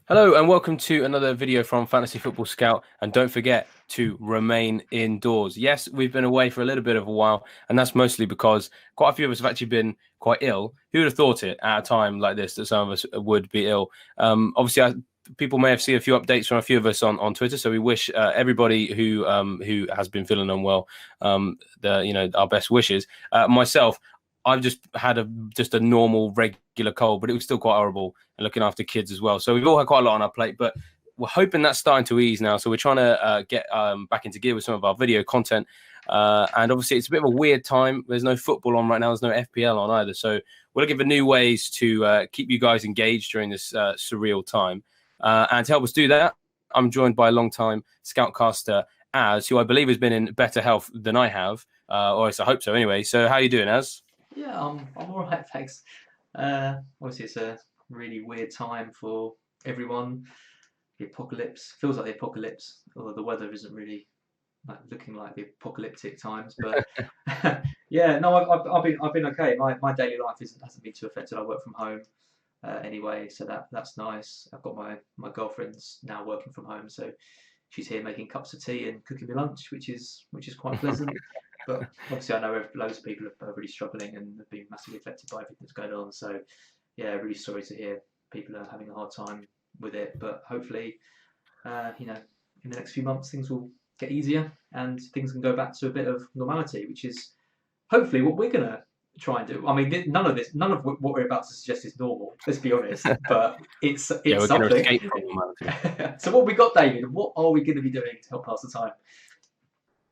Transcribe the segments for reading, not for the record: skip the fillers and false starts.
Hello and welcome to another video from Fantasy Football Scout. And don't forget to remain indoors. Yes, we've been away for a little bit of a while, and that's mostly because quite a few of us have actually been quite ill. Who would have thought it at a time like this that some of us would be ill? Obviously, people may have seen a few updates from a few of us on Twitter, so we wish everybody who has been feeling unwell our best wishes. Myself, I've just had just a normal regular cold, but it was still quite horrible, and looking after kids as well. So we've all had quite a lot on our plate, but we're hoping that's starting to ease now. So we're trying to get back into gear with some of our video content. And obviously it's a bit of a weird time. There's no football on right now. There's no FPL on either. So we're looking for new ways to keep you guys engaged during this surreal time. And to help us do that, I'm joined by a long-time Scoutcaster, Az, who I believe has been in better health than I have, or at least I hope so anyway. So how are you doing, Az? Yeah, I'm all right, thanks. Obviously, it's a really weird time for everyone. The apocalypse feels like the apocalypse, although the weather isn't really looking like the apocalyptic times. But yeah, no, I've been okay. My daily life hasn't been too affected. I work from home anyway, so that's nice. I've got my girlfriend's now working from home, so she's here making cups of tea and cooking me lunch, which is quite pleasant. But obviously, I know loads of people are really struggling and have been massively affected by everything that's going on. So, yeah, really sorry to hear people are having a hard time with it. But hopefully, in the next few months, things will get easier and things can go back to a bit of normality, which is hopefully what we're gonna try and do. I mean, none of what we're about to suggest is normal. Let's be honest, but it's Yeah, we're going to something. escape from normality. So, what we got, David? What are we going to be doing to help pass the time?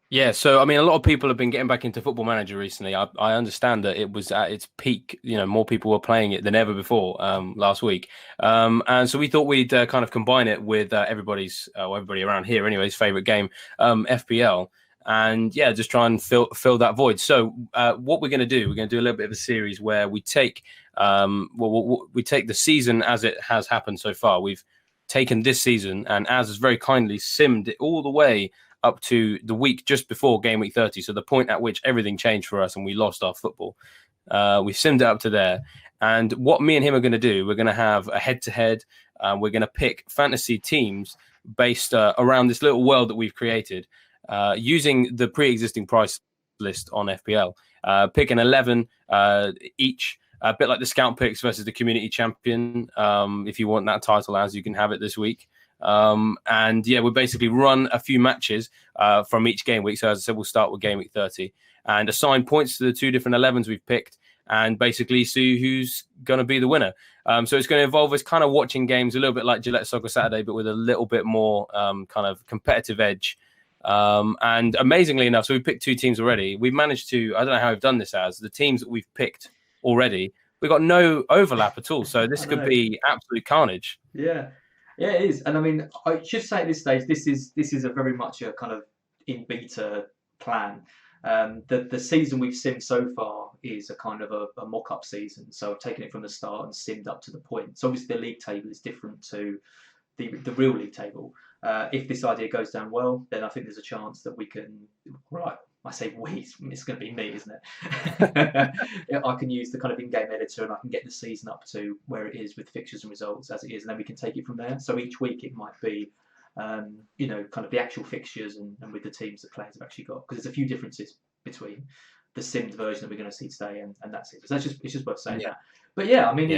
Yeah, so I mean, a lot of people have been getting back into Football Manager recently. I understand that it was at its peak. You know, more people were playing it than ever before last week, and so we thought we'd kind of combine it with everybody around here, anyways, favorite game, FPL, and yeah, just try and fill that void. So what we're going to do, we're going to do a little bit of a series where we take we take the season as it has happened so far. We've taken this season, and as has very kindly simmed it all the way up to the week just before game week 30. So the point at which everything changed for us and we lost our football. We simmed it up to there. And what me and him are going to do, we're going to have a head-to-head. We're going to pick fantasy teams based around this little world that we've created using the pre-existing price list on FPL. Pick an 11 each, a bit like the Scout Picks versus the Community Champion. If you want that title, as you can have it this week. And yeah, we'll basically run a few matches from each game week. So as I said, we'll start with game week 30 and assign points to the two different 11s we've picked and basically see who's going to be the winner. So it's going to involve us kind of watching games a little bit like Gillette Soccer Saturday, but with a little bit more kind of competitive edge. And amazingly enough, so we picked two teams already. We've managed to, I don't know how we've done this, as the teams that we've picked already, we've got no overlap at all. So this could be absolute carnage. Yeah. Yeah, it is, and I mean, I should say at this stage, this is a very much a kind of in beta plan. The season we've simmed so far is a kind of a mock-up season, so I've taken it from the start and simmed up to the point. So obviously the league table is different to the real league table. If this idea goes down well, then I think there's a chance that we can. Right, I say we, it's going to be me, isn't it? I can use the kind of in-game editor and I can get the season up to where it is with fixtures and results as it is, and then we can take it from there. So each week it might be, kind of the actual fixtures and with the teams that players have actually got, because there's a few differences between the simmed version that we're going to see today and that's it. So it's just worth saying that. But yeah, I mean,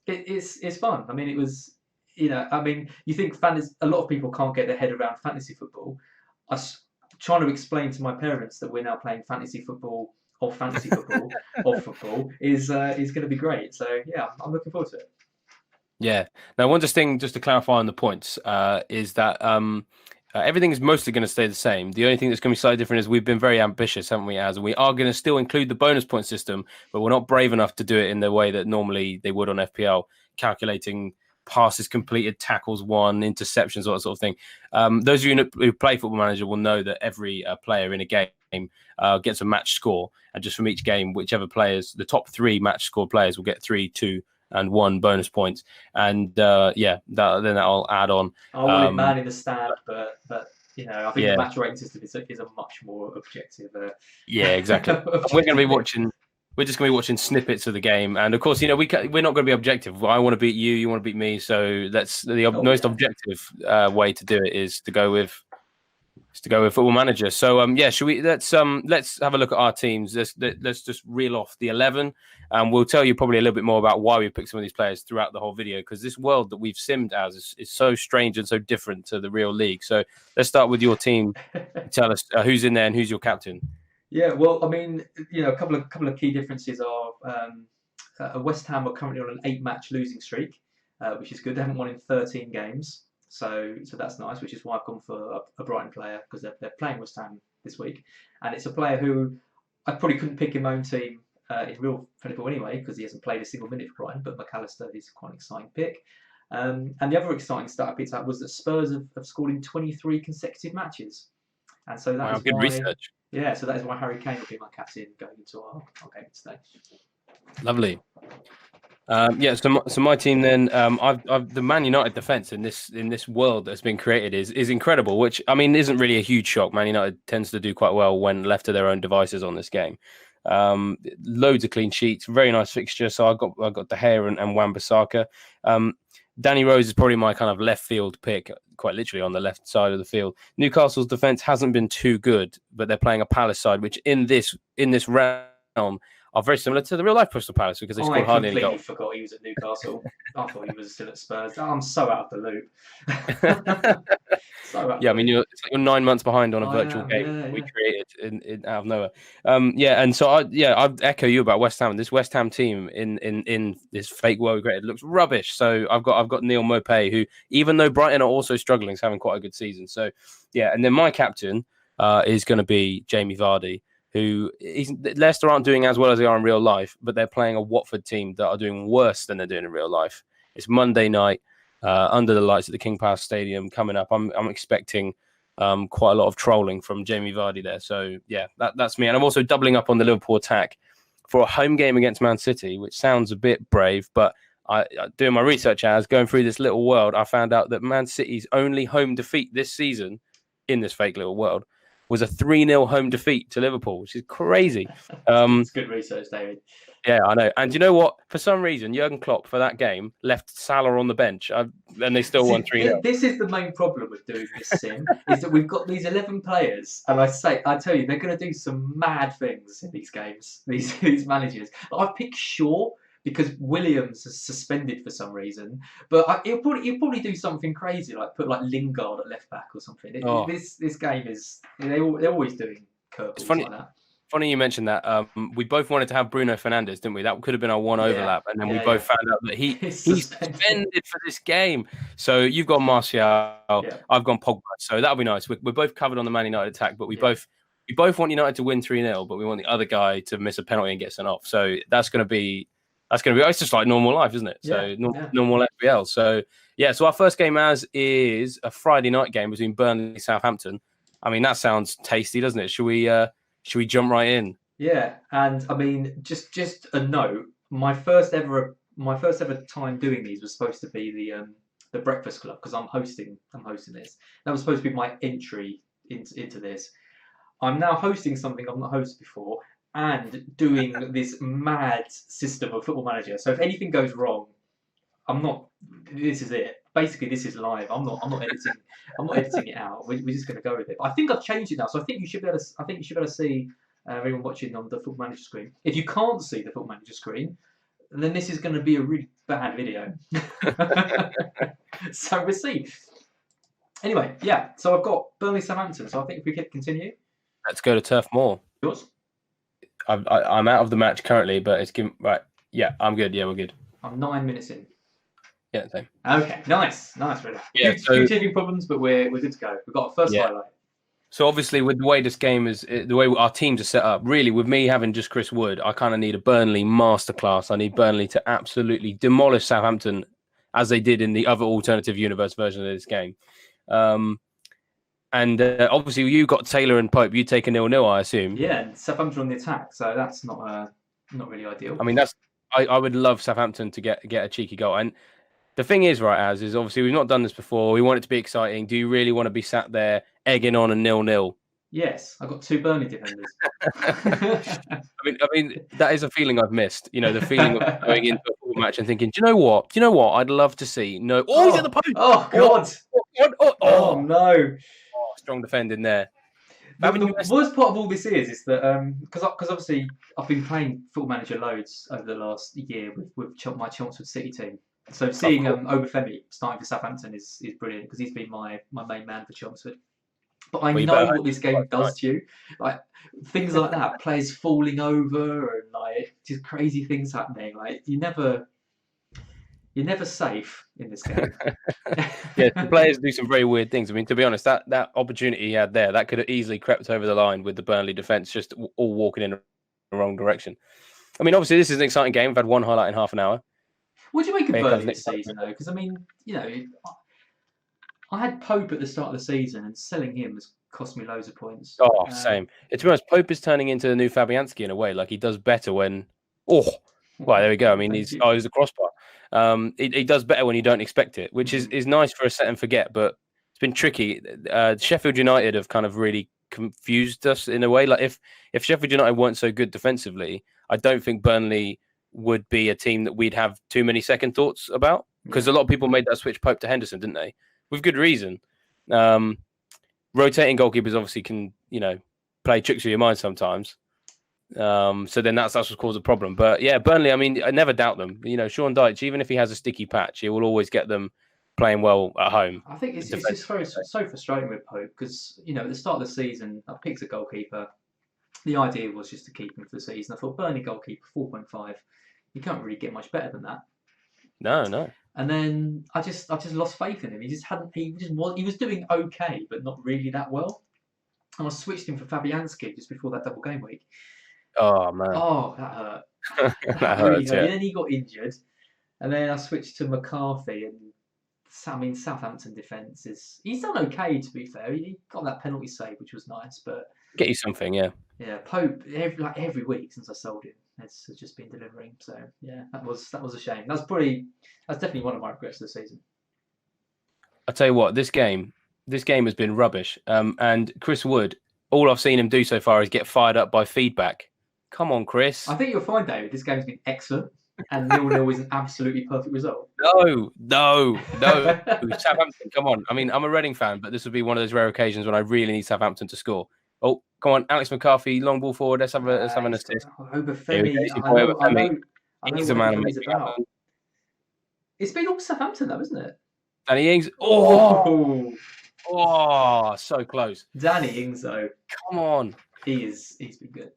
it's fun. I mean, it was. I mean, you think a lot of people can't get their head around fantasy football. Trying to explain to my parents that we're now playing fantasy football or fantasy football or football is going to be great. So yeah, I'm looking forward to it. Yeah. Now, one thing just to clarify on the points is that everything is mostly going to stay the same. The only thing that's going to be slightly different is we've been very ambitious, haven't we, Az? And we are going to still include the bonus point system, but we're not brave enough to do it in the way that normally they would on FPL, calculating passes completed, tackles won, interceptions, all that sort of thing. Those of you who play Football Manager will know that every player in a game gets a match score. And just from each game, whichever players, the top three match score players will get 3, 2, and 1 bonus points. And then that'll add on. I wanted man in the stand, but I think the match rating system is a much more objective. Yeah, exactly. We're going to be watching. we're just going to be watching snippets of the game, and of course, we're not going to be objective. I want to beat you, you want to beat me, so that's the Oh most yeah. objective way to do it is to go with Football Manager. So yeah, should we let's have a look at our teams. Let's just reel off the 11, and we'll tell you probably a little bit more about why we picked some of these players throughout the whole video, because this world that we've simmed as is so strange and so different to the real league. So let's start with your team. Tell us who's in there and who's your captain. Yeah, well, I mean, a couple of key differences are West Ham are currently on an 8-match losing streak, which is good. They haven't won in 13 games, so that's nice. Which is why I've gone for a Brighton player, because they're playing West Ham this week, and it's a player who I probably couldn't pick in my own team in real football anyway, because he hasn't played a single minute for Brighton. But McAllister is quite an exciting pick. And the other exciting stat I picked up was that Spurs have scored in 23 consecutive matches, and so that Wow, is good why. research. Yeah, so that is why Harry Kane will be my captain going into our game today. Lovely. Yeah, so my team then, I've the Man United defense in this world that's been created is incredible, which I mean isn't really a huge shock. Man United tends to do quite well when left to their own devices on this game. Loads of clean sheets, very nice fixture. So I got De Gea and Wan-Bissaka. Danny Rose is probably my kind of left field pick, quite literally on the left side of the field. Newcastle's defense hasn't been too good, but they're playing a Palace side, which in this realm are very similar to the real life Crystal Palace because they scored hardly any goals. I completely forgot he was at Newcastle. I thought he was still at Spurs. I'm so out of the loop. Yeah, I mean, it's like you're 9 months behind on a virtual game we yeah. created out of nowhere. Yeah, and so I'd echo you about West Ham. This West Ham team in this fake world we created looks rubbish. So I've got Neil Maupay, who, even though Brighton are also struggling, is having quite a good season. So yeah, and then my captain is going to be Jamie Vardy, who Leicester aren't doing as well as they are in real life, but they're playing a Watford team that are doing worse than they're doing in real life. It's Monday night. Under the lights at the King Power Stadium coming up. I'm expecting quite a lot of trolling from Jamie Vardy there. So yeah, that's me. And I'm also doubling up on the Liverpool attack for a home game against Man City, which sounds a bit brave, but doing my research going through this little world, I found out that Man City's only home defeat this season in this fake little world was a 3-0 home defeat to Liverpool, which is crazy. It's good research, David. Yeah, I know. And you know what? For some reason, Jurgen Klopp for that game left Salah on the bench, and they still won 3-0. This is the main problem with doing this sim, is that we've got these 11 players, and I tell you, they're going to do some mad things in these games. These managers. I've picked Shaw because Williams is suspended for some reason, but he'll probably do something crazy, like put like Lingard at left back or something. This game is they're always doing curveballs like that. Funny you mentioned that. We both wanted to have Bruno Fernandes, didn't we? That could have been our one overlap, and then we both found out that he's suspended for this game. So you've got Martial, I've gone Pogba. So that'll be nice. We're both covered on the Man United attack, but we both want United to win 3-0, but we want the other guy to miss a penalty and get sent off. So that's going to be. It's just like normal life, isn't it? So normal FPL. So yeah. So our first game is a Friday night game between Burnley and Southampton. I mean, that sounds tasty, doesn't it? Should we jump right in? Yeah, and I mean, just a note. My first ever time doing these was supposed to be the Breakfast Club, because I'm hosting this. That was supposed to be my entry into this. I'm now hosting something I've not hosted before, and doing this mad system of Football Manager. So if anything goes wrong, I'm not. This is it. Basically, this is live. I'm not editing. I'm not editing it out. We're just going to go with it. But I think I've changed it now, so I think you should be able to see everyone watching on the Football Manager screen. If you can't see the Football Manager screen, then this is going to be a really bad video. So we'll see. Anyway, yeah. So I've got Burnley Southampton. So I think if we could continue. Let's go to Turf Moor. Yours? I'm out of the match currently, but it's given right. Yeah, I'm good. Yeah, we're good. I'm 9 minutes in. Yeah, same. Okay, nice, really. Yeah, few teething problems, but we're good to go. We've got our first highlight. So obviously, with the way this game is, the way our teams are set up, really, with me having just Chris Wood, I kind of need a Burnley masterclass. I need Burnley to absolutely demolish Southampton, as they did in the other alternative universe version of this game. And obviously, you got Taylor and Pope. You take a 0-0, I assume. Yeah, and Southampton on the attack, so that's not really ideal. I mean, I would love Southampton to get a cheeky goal. And the thing is, right, is obviously we've not done this before. We want it to be exciting. Do you really want to be sat there egging on a 0-0 Yes, I got two Burnley defenders. I mean, that is a feeling I've missed. The feeling of going into a football match and thinking, do you know what? Do you know what? I'd love to see. No, oh, he's at the Oh, post. oh Oh, God! Oh oh, no! strong defending there. The, Haven't the you missed? worst part of all this is that because obviously I've been playing Football Manager loads over the last year with my Chelmsford City team. So Of seeing course. Obafemi starting for Southampton is brilliant because he's been my main man for Chelmsford. But I Well, you know better what hope this he's game right. does to you, like things like that, players falling over and like just crazy things happening. Like you're never safe in this game. Yeah, the players do some very weird things. I mean, to be honest, that opportunity he had there, that could have easily crept over the line with the Burnley defence just all walking in the wrong direction. I mean, obviously, this is an exciting game. We've had one highlight in half an hour. What do you make of Here comes Burnley Nick. this season, though? Because I mean, I had Pope at the start of the season, and selling him has cost me loads of points. Oh, same. To be honest, Pope is turning into the new Fabianski in a way. Like he does better when. Oh, well, there we go. I mean, Thank you. he's the crossbar. He does better when you don't expect it, which is nice for a set and forget. But it's been tricky. Sheffield United have kind of really confused us in a way. Like if Sheffield United weren't so good defensively, I don't think Burnley would be a team that we'd have too many second thoughts about because a lot of people made that switch Pope to Henderson, didn't they? With good reason. Rotating goalkeepers obviously can, play tricks with your mind sometimes. So then that's what's caused a problem. But yeah, Burnley, I mean, I never doubt them. Sean Dyche, even if he has a sticky patch, he will always get them playing well at home. I think it's just so frustrating with Pope because, at the start of the season, I picked a goalkeeper. The idea was just to keep him for the season. I thought Burnley goalkeeper 4.5. You can't really get much better than that. No. And then I just lost faith in him. He was doing okay, but not really that well. And I switched him for Fabianski just before that double game week. Oh man. Oh, that hurt. That really hurts, hurt. yeah. And then he got injured. And then I switched to McCarthy and Southampton defence he's done okay to be fair. He got that penalty save, which was nice, but Get you something, yeah. yeah, Pope every week since I sold him has just been delivering. So yeah, that was a shame. That's definitely one of my regrets of the season. I tell you what, this game has been rubbish. And Chris Wood, all I've seen him do so far is get fired up by feedback. Come on, Chris. I think you'll find, David, this game's been excellent, and 0-0 is an absolutely perfect result. No. Southampton, come on. I mean, I'm a Reading fan, but this would be one of those rare occasions when I really need Southampton to score. Oh, come on, Alex McCarthy, long ball forward. Let's have an assist. Obafemi, I know He's a what man Obafemi's about. It's been all Southampton, though, isn't it? Danny Ings. Oh, so close. Danny Ings, though. Come on. He's been good.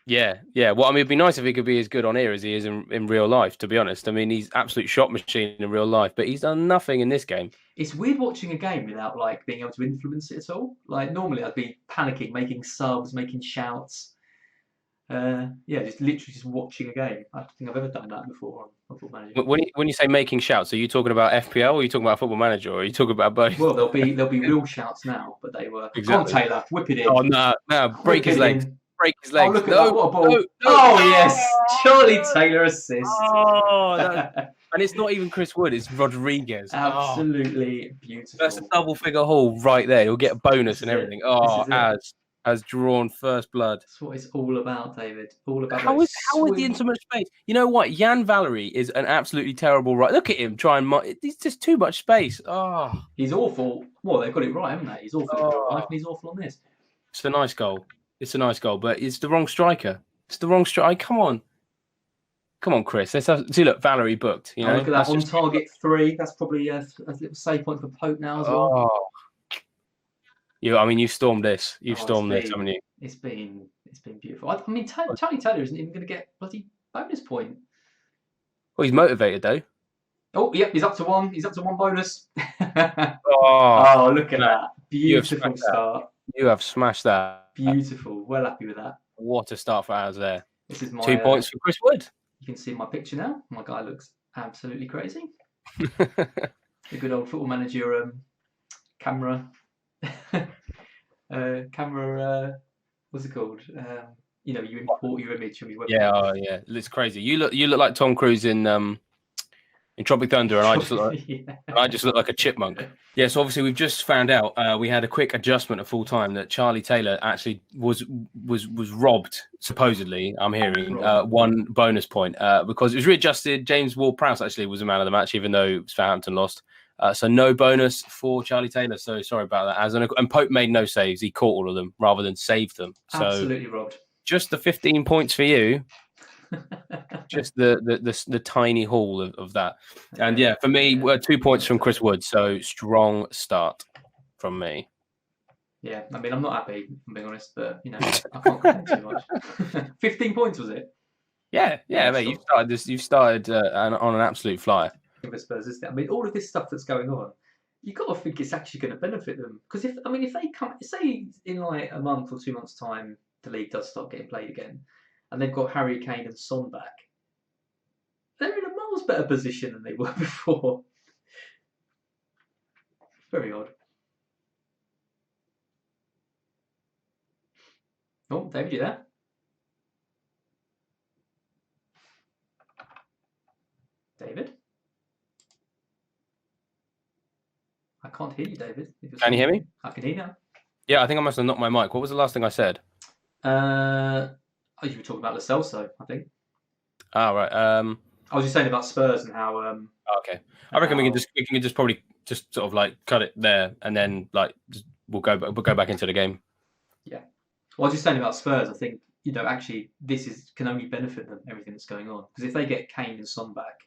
Yeah. Well, I mean, it'd be nice if he could be as good on here as he is in real life, to be honest. I mean, he's absolute shot machine in real life, but he's done nothing in this game. It's weird watching a game without being able to influence it at all. Like normally I'd be panicking, making subs, making shouts. Just literally just watching a game. I don't think I've ever done that before on Football Manager. When you say making shouts, are you talking about FPL or are you talking about Football Manager or are you talking about both? Well, there'll be real shouts now, but they were. Exactly. Come on, Taylor, whip it in. Oh no! Break his legs. Break his legs. Oh, look at that! What a ball! No. Oh yes, Charlie Taylor assist. And it's not even Chris Wood; it's Rodriguez. Absolutely beautiful. That's a double figure haul right there. He'll get a bonus and everything. Has drawn first blood. That's what it's all about, David. All about. How is the intimate space? You know what? Jan Valery is an absolutely terrible right. Look at him trying. It's just too much space. Oh, he's awful. Well, they've got it right, haven't they? He's awful in real life, and he's awful on this. It's a nice goal. But it's the wrong striker. It's the wrong striker. Come on, Chris. Let's see. Look, Valery booked. You know, look at that on target 3. That's probably a little save point for Pope now as well. You've stormed this. You've stormed this, haven't you? It's been beautiful. I mean, Charlie Taylor isn't even going to get bloody bonus point. Well, he's motivated though. Oh, yep, he's up to 1. He's up to 1 bonus. Look at that! Beautiful start. You have smashed that. Beautiful. Well happy with that. What a start for ours there. This is my 2 points for Chris Wood. You can see my picture now. My guy looks absolutely crazy. The good old Football Manager camera. What's it called? You import your image from your website. Yeah, it's crazy. You look like Tom Cruise in in Tropic Thunder, and Yeah. I just look like a chipmunk. Yeah, so obviously we've just found out we had a quick adjustment at full time that Charlie Taylor actually was robbed, supposedly. I'm hearing one bonus point because it was readjusted. James Ward-Prowse actually was the man of the match, even though Southampton lost. So no bonus for Charlie Taylor. So sorry about that. And Pope made no saves. He caught all of them rather than saved them. So Absolutely robbed. just the 15 points for you. Just the tiny haul of that. And yeah, for me, 2 points from Chris Wood. So strong start from me. Yeah, I mean, I'm not happy, if I'm being honest, but I can't complain too much. 15 points was it? Yeah, mate. You've started on an absolute flyer. Spurs, isn't it? I mean, all of this stuff that's going on, you got to think it's actually going to benefit them. Because if they come, say in like a month or 2 months' time, the league does start getting played again, and they've got Harry Kane and Son back, they're in a miles better position than they were before. Very odd. Oh, David, you there? David? I can't hear you, David. Can you hear me? I can hear you now. Yeah, I think I must have knocked my mic. What was the last thing I said? You were talking about Lo Celso, I think. Oh, right. I was just saying about Spurs and how. Okay, I reckon we can just probably just sort of like cut it there, and then like we'll go back into the game. Yeah, well, I was just saying about Spurs. I think actually this can only benefit them, everything that's going on, because if they get Kane and Son back,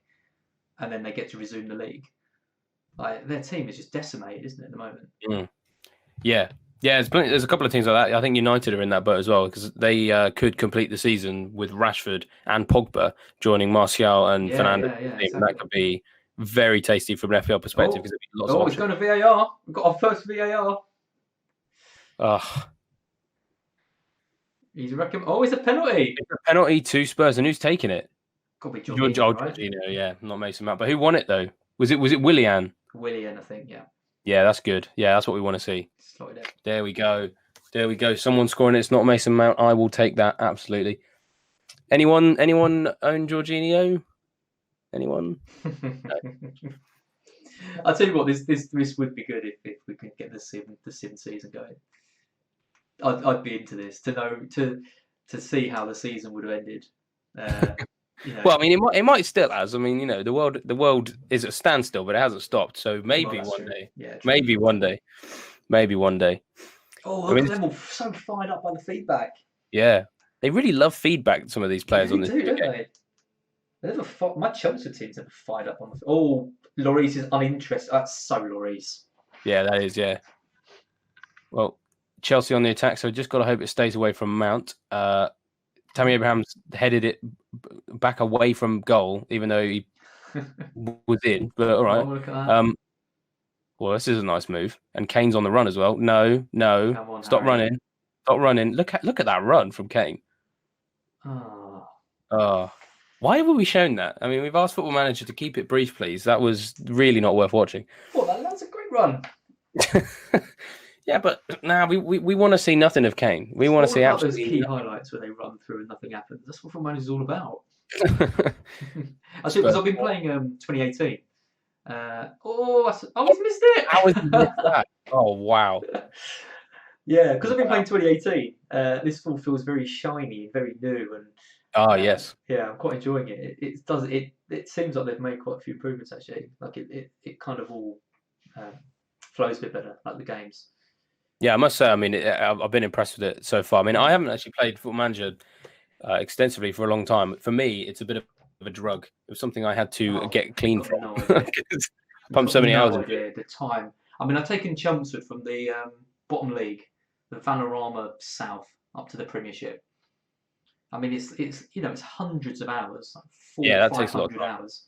and then they get to resume the league, like their team is just decimated, isn't it, at the moment? Yeah. There's a couple of teams like that. I think United are in that boat as well because they could complete the season with Rashford and Pogba joining Martial and Fernandes. Yeah, exactly. That could be very tasty from an FPL perspective because there'd be lots of options. It's going to VAR. We've got our first VAR. He's recommend. Oh, it's a penalty. It's a penalty to Spurs, and who's taking it? Got to be Jorginho, right? Jorginho, yeah, not Mason Mount. But who won it though? Was it Willian? Willian, I think. Yeah. Yeah, that's good. Yeah, that's what we want to see. There we go. Someone scoring it. It's not Mason Mount. I will take that absolutely. Anyone own Jorginho? Anyone? No. I'll tell you what. This would be good if we could get the sim season going. I'd be into this to see how the season would have ended. Well, I mean, it might still has. I mean, the world is at standstill, but it hasn't stopped. So maybe one day. Yeah, maybe one day. Maybe one day. Oh, look at them all so fired up by the feedback. Yeah, they really love feedback. Some of these players on this. Don't they? My Chelsea team's never fired up on the. Oh, Lloris is uninterested. That's so Lloris. Yeah, that is. Yeah. Well, Chelsea on the attack, so just got to hope it stays away from Mount. Tammy Abraham's headed it back away from goal, even though he was in. But all right. Well, this is a nice move, and Kane's on the run as well. No, stop Harry. running. Look at that run from Kane. Why were we shown that? I mean, we've asked Football Manager to keep it brief, please. That was really not worth watching. Well, that's a great run. Yeah, but now we want to see nothing of Kane. We want to see absolutely those key highlights where they run through and nothing happens. That's what Football Manager is all about. I think because I've been playing 2018. He's missed it. How has he missed that? Oh wow. Yeah, because I've been playing 2018. This all feels very shiny, very new, and yes. Yeah, I'm quite enjoying it. It seems like they've made quite a few improvements actually. Like it kind of all flows a bit better, like the games. Yeah, I must say, I mean, I've been impressed with it so far. I mean, I haven't actually played Football Manager extensively for a long time. For me, it's a bit of a drug. It was something I had to get clean from. Pumped so many hours. The time. I mean, I've taken Chelmsford from the bottom league, the Vanarama South, up to the Premiership. I mean, it's hundreds of hours, like 400 that takes a lot of hours.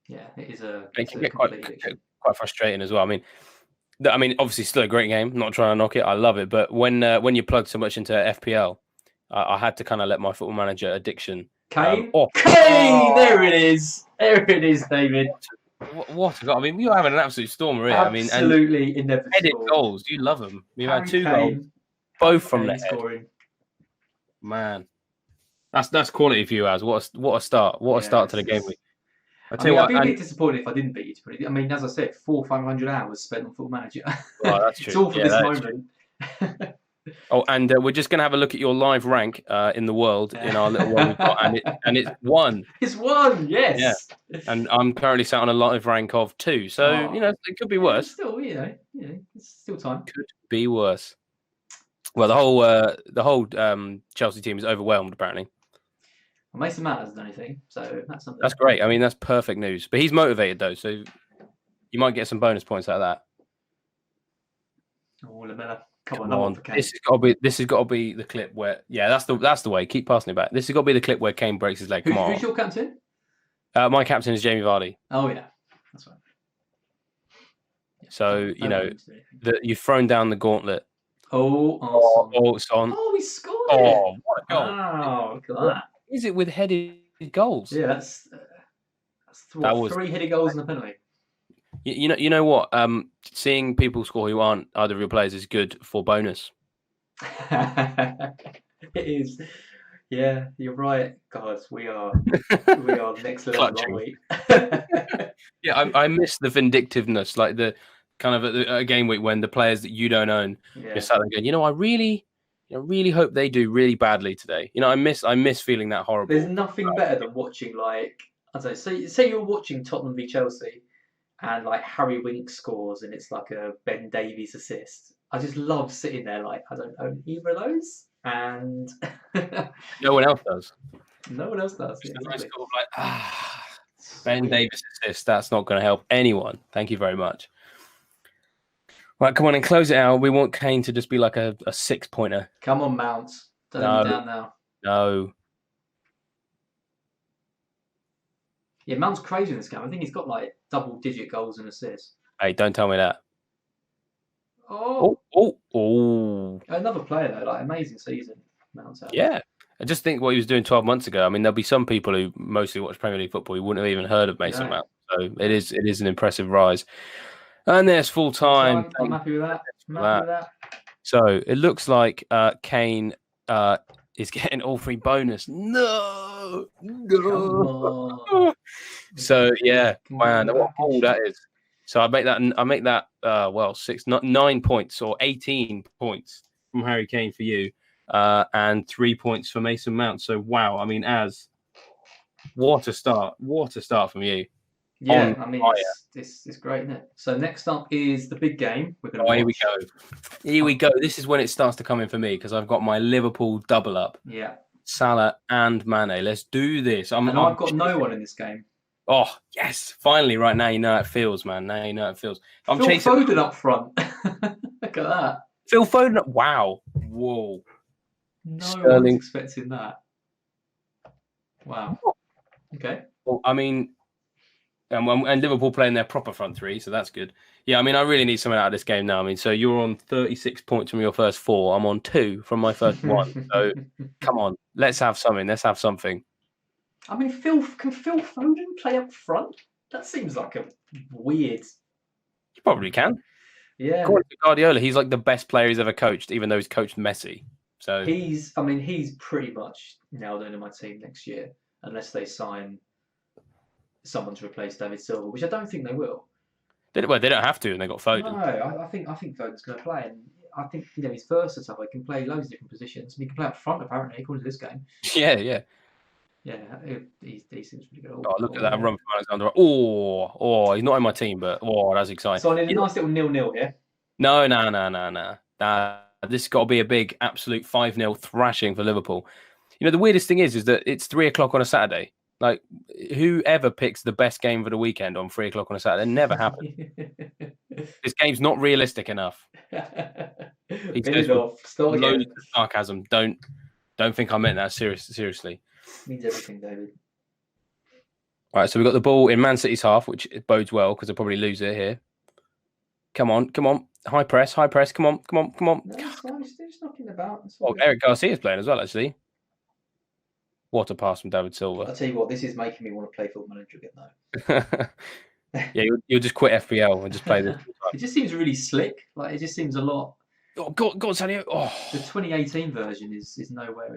Yeah, it can get quite frustrating as well. I mean, obviously, still a great game. Not trying to knock it. I love it. But when you plug so much into FPL, I had to kind of let my Football Manager addiction. Kane, there it is. There it is, David. What? I mean, you're having an absolute stormer here. Absolutely inevitable. Headed goals. You love them. You've had 2 goals, both from the head. Scoring. Man, that's quality for you, Az. What a start. What a start to the game week. I I tell you mean, I'd what, be a and bit disappointed if I didn't beat you. I mean, as I said, 500 hours spent on Football Manager. well, that's It's true. all for Yeah, this that is true. moment. Oh, and we're just going to have a look at your live rank in the world in our little one we've got, and it's one. It's one, Yeah, yes. and I'm currently sat on a live rank of 2. So Oh, it could be yeah, worse. still, it's still time. Could be worse. Well, the whole Chelsea team is overwhelmed apparently. Well, Mason Mount hasn't done anything, so that's That's something. great. I mean, that's perfect news. But he's motivated though, so you might get some bonus points out of that. Oh, Lamella, come on, Come no one on, for Kane. this has got to be the clip where that's the way. Keep passing it back. This has got to be the clip where Kane breaks his leg. Come on. Who's your captain? My captain is Jamie Vardy. Oh yeah, that's right. Yeah, So don't that you've thrown down the gauntlet. Son. It's on. Oh, he scored it! Oh, what a goal! Wow, look at What that. is it with headed goals? Yeah, that's That what, was 3 headed goals and a penalty. you know what? Seeing people score who aren't either real players is good for bonus. It is. Yeah, you're right. God, we are next level, aren't Clutching. we? Yeah, I miss the vindictiveness, like the kind of at a game week when the players that you don't own, Yeah. you're sat there going, I really hope they do really badly today. I miss feeling that horrible. There's nothing better than watching, like, I don't know, say you're watching Tottenham v Chelsea and like Harry Winks scores and it's like a Ben Davies assist. I just love sitting there like I don't own either of those, and No one else does. no one else does. Just Yeah, a nice exactly. sort of like, Ben Davis assist. That's not going to help anyone. Thank you very much. Right, come on and close it out. We want Kane to just be like a 6-pointer. Come on, Mount. Don't let me down now. No. Yeah, Mount's crazy in this game. I think he's got like double-digit goals and assists. Hey, don't tell me that. Oh, Oh. another player though, like amazing season. Mount's had. Yeah. I just think what he was doing 12 months ago. I mean, there'll be some people who mostly watch Premier League football who wouldn't have even heard of Mason Mount. So it is an impressive rise. And there's full time. I'm happy with that. So it looks like Kane is getting all 3 bonus. No. So yeah, man, what a haul that is. So I make that 9 points or 18 points from Harry Kane for you, and 3 points for Mason Mount. So wow, I mean, what a start from you. Yeah, I mean, it's great, isn't it? So next up is the big game. We're going to here we go. Here we go. This is when it starts to come in for me because I've got my Liverpool double up. Yeah. Salah and Mane. Let's do this. I've got no one in this game. Oh, yes. Finally, right now you know how it feels, man. Now you know how it feels. I'm Phil chasing Foden up front. Look at that. Phil Foden. Wow. Whoa. No one's expecting that. Wow. Okay. Well, I mean, and Liverpool playing their proper front 3, so that's good. Yeah, I mean, I really need something out of this game now. I mean, so you're on 36 points from your first 4. I'm on 2 from my first 1. So come on, let's have something. Let's have something. I mean, can Phil Foden play up front? That seems like a weird. He probably can. Yeah. According to Guardiola, he's like the best player he's ever coached, even though he's coached Messi. So he's pretty much nailed into my team next year, unless they sign someone to replace David Silva, which I don't think they will. They don't have to, and they got Foden. No, I think Foden's going to play, and I think he's versatile. He can play loads of different positions. He can play up front, apparently, according to this game. Yeah. Yeah, he seems pretty good. Oh, look at that run from Alexander. Oh, he's not in my team, but that's exciting. So I need a nice little 0-0 here. No. This has got to be a big, absolute 5-0 thrashing for Liverpool. The weirdest thing is that it's 3:00 on a Saturday. Like, whoever picks the best game for the weekend on 3:00 on a Saturday? It never happened. This game's not realistic enough. He says loads of sarcasm. Don't think I meant that seriously. Means everything, David. All right, so we've got the ball in Man City's half, which bodes well because they'll probably lose it here. Come on. High press. Come on. No, it's fine. He's just knocking about. Eric Garcia's playing as well, actually. What a pass from David Silva. I'll tell you what, this is making me want to play Football Manager again, though. Yeah, you'll just quit FPL and just play this. It just seems really slick. Like, it just seems a lot. Oh, God, Sanio. Oh. The 2018 version is nowhere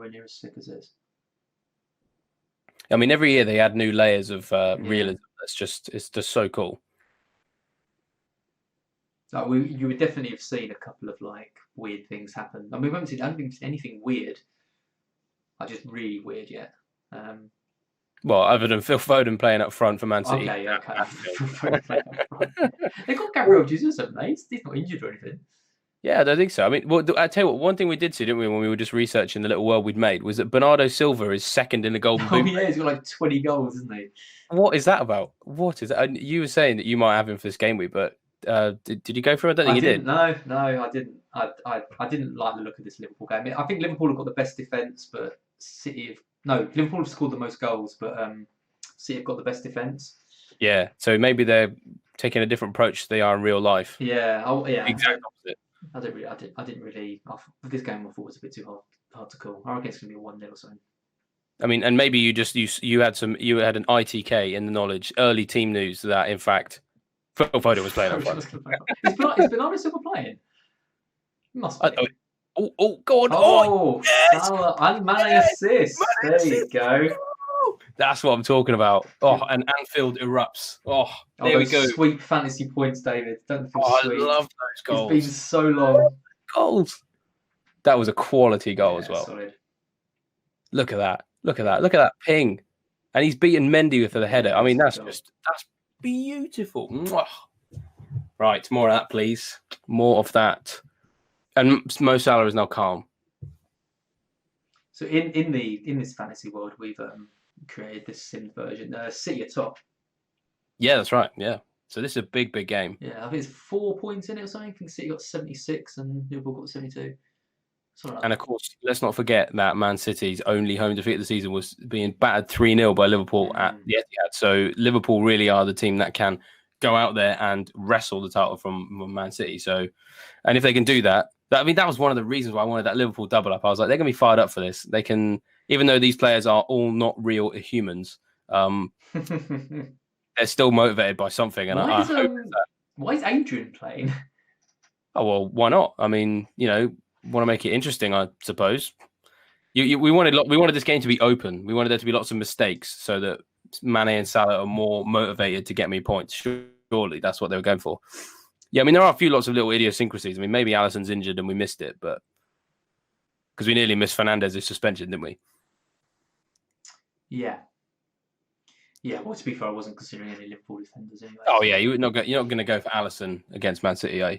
near as slick as this. I mean, every year they add new layers of Yeah. realism. It's just so cool. Like you would definitely have seen a couple of like weird things happen. I mean, we haven't seen, I haven't seen anything weird, like just really weird yet. Um, Well, other than Phil Foden playing up front for Man City okay, at okay. Anfield. Play up front. They got Gabriel Jesus, haven't they? He's not injured or anything. Yeah, I don't think so. I mean, well, I tell you what, one thing we did see, didn't we, when we were just researching the little world we'd made, was that Bernardo Silva is second in the Golden Oh Boot yeah, race. he's got like 20 goals, isn't he? What is that about? What is that? And you were saying that you might have him for this game week, but did you go for him? I don't I think you did. didn't. No, I didn't. I didn't like the look of this Liverpool game. I think Liverpool have got the best defence, but City have no. Liverpool have scored the most goals, but City have got the best defence. Yeah, so maybe they're taking a different approach to they are in real life. Yeah. Oh yeah. Exact opposite. I didn't really. This game I thought was a bit too hard to call. I reckon it's gonna be a 1-0 or something. I mean, and maybe you had an ITK in the knowledge, early team news that in fact Phil Foden was playing up front. Is Bernardo Silva playing? He must be. Go on! Oh, Yes! Salah and Mane Yes! assist. Man There you assist! go. That's what I'm talking about. Oh, and Anfield erupts. Oh, there we Those go. sweet fantasy points, David. Don't feel Oh, I sweet. love those It's been goals. so long. Goals. That was a quality goal as Yeah, well. solid. Look at that. Look at that. Look at that ping. And he's beaten Mendy with the header. I mean, that's beautiful. Mwah. Right, more of that, please. More of that. And Mo Salah is now calm. So in this fantasy world, we've created this sim version. City at top. Yeah, that's right. Yeah. So this is a big, big game. Yeah, I think it's 4 points in it or something. I think City got 76 and Liverpool got 72. Like and of course, let's not forget that Man City's only home defeat of the season was being battered 3-0 by Liverpool at the Etihad. So Liverpool really are the team that can go out there and wrestle the title from Man City. So, and if they can do that, I mean, that was one of the reasons why I wanted that Liverpool double up. I was like, they're going to be fired up for this. They can, even though these players are all not real humans, they're still motivated by something. And I hope that. Why is Adrian playing? Oh, well, why not? I mean, want to make it interesting, I suppose. We wanted this game to be open. We wanted there to be lots of mistakes so that Mane and Salah are more motivated to get me points. Surely that's what they were going for. Yeah, I mean, there are lots of little idiosyncrasies. I mean, maybe Alisson's injured and we missed it, but because we nearly missed Fernandez's suspension, didn't we? Yeah. Yeah, well, to be fair, I wasn't considering any Liverpool defenders anyway. Oh, yeah, you're not going to go for Alisson against Man City, eh?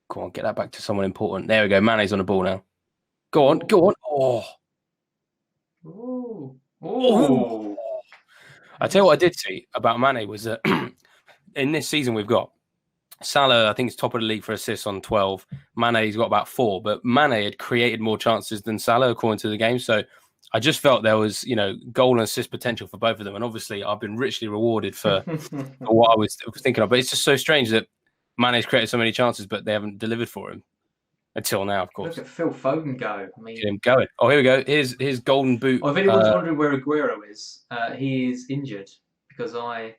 Go on, get that back to someone important. There we go. Mane's on the ball now. Go on, go on. Oh. I tell you what I did see about Mane was that in this season we've got Salah, I think, is top of the league for assists on 12. Mane's got about 4, but Mane had created more chances than Salah according to the game. So I just felt there was, goal and assist potential for both of them. And obviously I've been richly rewarded for what I was thinking of. But it's just so strange that Mane's created so many chances, but they haven't delivered for him until now, of course. Look at Phil Foden go. I mean, get him going. Oh, here we go. Here's his golden boot. If anyone's wondering where Aguero is, he is injured because and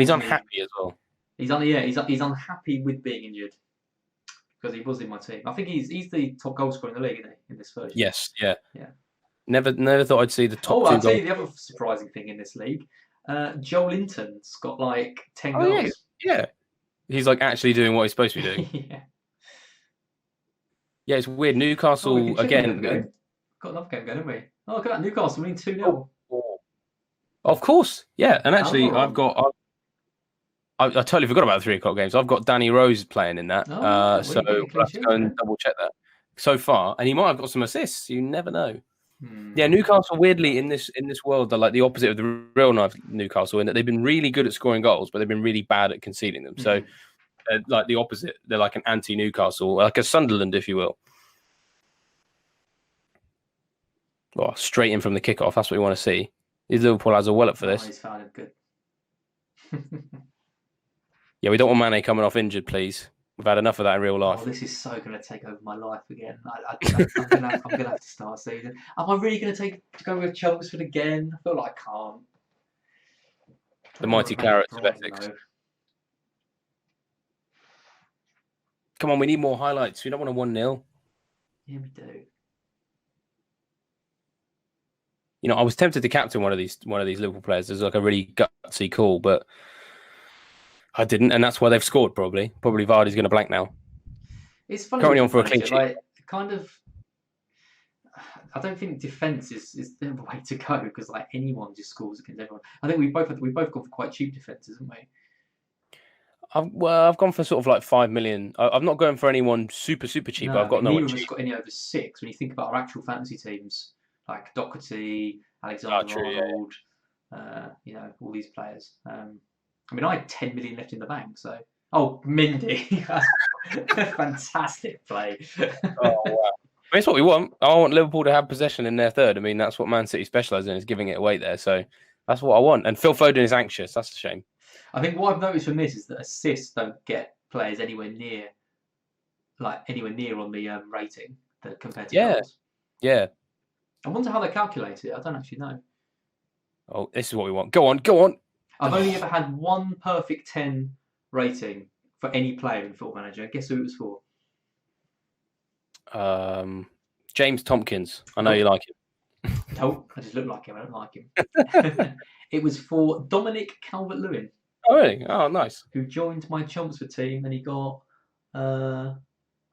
he's unhappy as well. He's unhappy with being injured because he was in my team. I think he's the top goal scorer in the league, isn't he, in this version? Yes, yeah. Yeah. Never thought I'd see the top 2 I'll tell you the other surprising thing in this league. Joel Linton's got like 10 goals. Yeah. He's like actually doing what he's supposed to be doing. Yeah. Yeah, it's weird. Newcastle again. Got another game going, haven't we? Oh, look at that. Newcastle winning 2-0. Of course. Yeah. And actually, I totally forgot about the 3 o'clock games. I've got Danny Rose playing in that. So we'll have to go and double check that so far. And he might have got some assists. You never know. Yeah, Newcastle, weirdly, in this world, they're like the opposite of the real life Newcastle in that they've been really good at scoring goals, but they've been really bad at conceding them. So like the opposite. They're like an anti-Newcastle, like a Sunderland, if you will. Well, straight in from the kickoff. That's what we want to see. These Liverpool lads are well up for this. He's found it good. Yeah, we don't want Mane coming off injured, please. We've had enough of that in real life. Oh, this is so going to take over my life again. I'm going to have to start season. Am I really going to go with Chelmsford again? I feel like I can't. The mighty Clarets of Essex. Come on, we need more highlights. We don't want a 1-0. Yeah, we do. I was tempted to captain one of these Liverpool players. There's like a really gutsy call, but I didn't, and that's why they've scored. Probably Vardy's going to blank now. It's funny with Currently on Football for a clean Manager, sheet. like kind of. I don't think defense is the way to go because like anyone just scores against everyone. I think we both gone for quite cheap defenses, haven't we? I've gone for sort of like 5 million. I've not going for anyone super super cheap. No, But I've I got mean no one neither of us cheap. got any over six. When you think about our actual fantasy teams, like Doherty, Oh, Alexander true. Yeah. Arnold, all these players. I mean, I had 10 million left in the bank, so Mindy, that's fantastic play. Oh wow. I mean, it's what we want. I want Liverpool to have possession in their third. I mean, that's what Man City specialise in, is giving it away there. So that's what I want. And Phil Foden is anxious. That's a shame. I think what I've noticed from this is that assists don't get players anywhere near on the rating that compared to Yeah, goals. yeah. I wonder how they calculate it. I don't actually know. Oh, this is what we want. Go on, go on. I've only ever had one perfect 10 rating for any player in Football Manager. Guess who it was for? James Tompkins. I know Nope. you like him. Nope. I just look like him. I don't like him. It was for Dominic Calvert-Lewin. Oh, really? Oh, nice. Who joined my Chelmsford team, and he got, I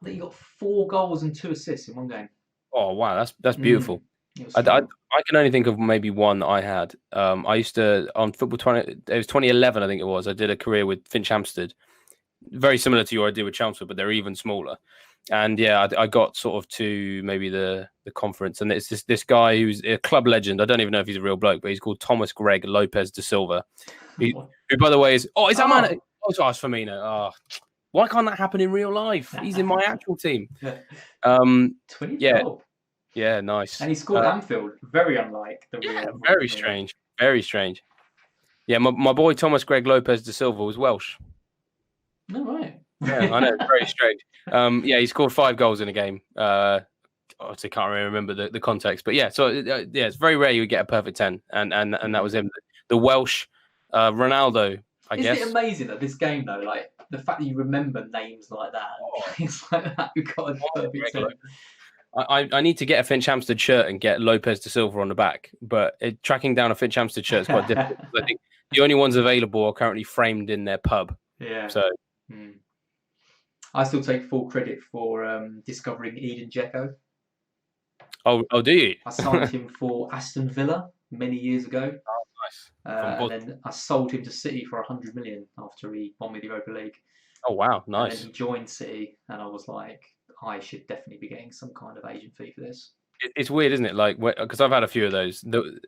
think he got 4 goals and 2 assists in one game. Oh, wow. That's beautiful. It was I strong. can only think of maybe one that I had. I used to on football 20. It was 2011, I think it was. I did a career with Finch Hampstead, very similar to your idea with Chelmsford, but they're even smaller. And yeah, I got sort of to maybe the conference, and it's this guy who's a club legend. I don't even know if he's a real bloke, but he's called Thomas Greg Lopez da Silva, who by the way is is that man? Oh, it's Firmino. Oh, why can't that happen in real life? He's in my actual team. 20th Yeah, goal. yeah, nice. And he scored Anfield. Very unlike the real. Very strange. Very strange. Yeah, my boy Thomas Greg Lopez da Silva was Welsh. No, right. Yeah, I know. It's very strange. Yeah, he scored 5 goals in a game. Obviously, can't really remember the context, but yeah. So yeah, it's very rare you would get a perfect 10, and that was him. The Welsh Ronaldo, I guess. Isn't it amazing that this game though, like the fact that you remember names like that, it's like that you got a perfect 10. I need to get a Finch Hampstead shirt and get Lopez da Silva on the back, but tracking down a Finch Hampstead shirt is quite difficult. I think the only ones available are currently framed in their pub. Yeah. So. I still take full credit for discovering Eden Dzeko. Oh, do you? I signed him for Aston Villa many years ago. Oh, nice. And then I sold him to City for 100 million after he won me the Europa League. Oh, wow. Nice. And then he joined City, and I was like, I should definitely be getting some kind of agent fee for this. It's weird, isn't it? Like, because I've had a few of those,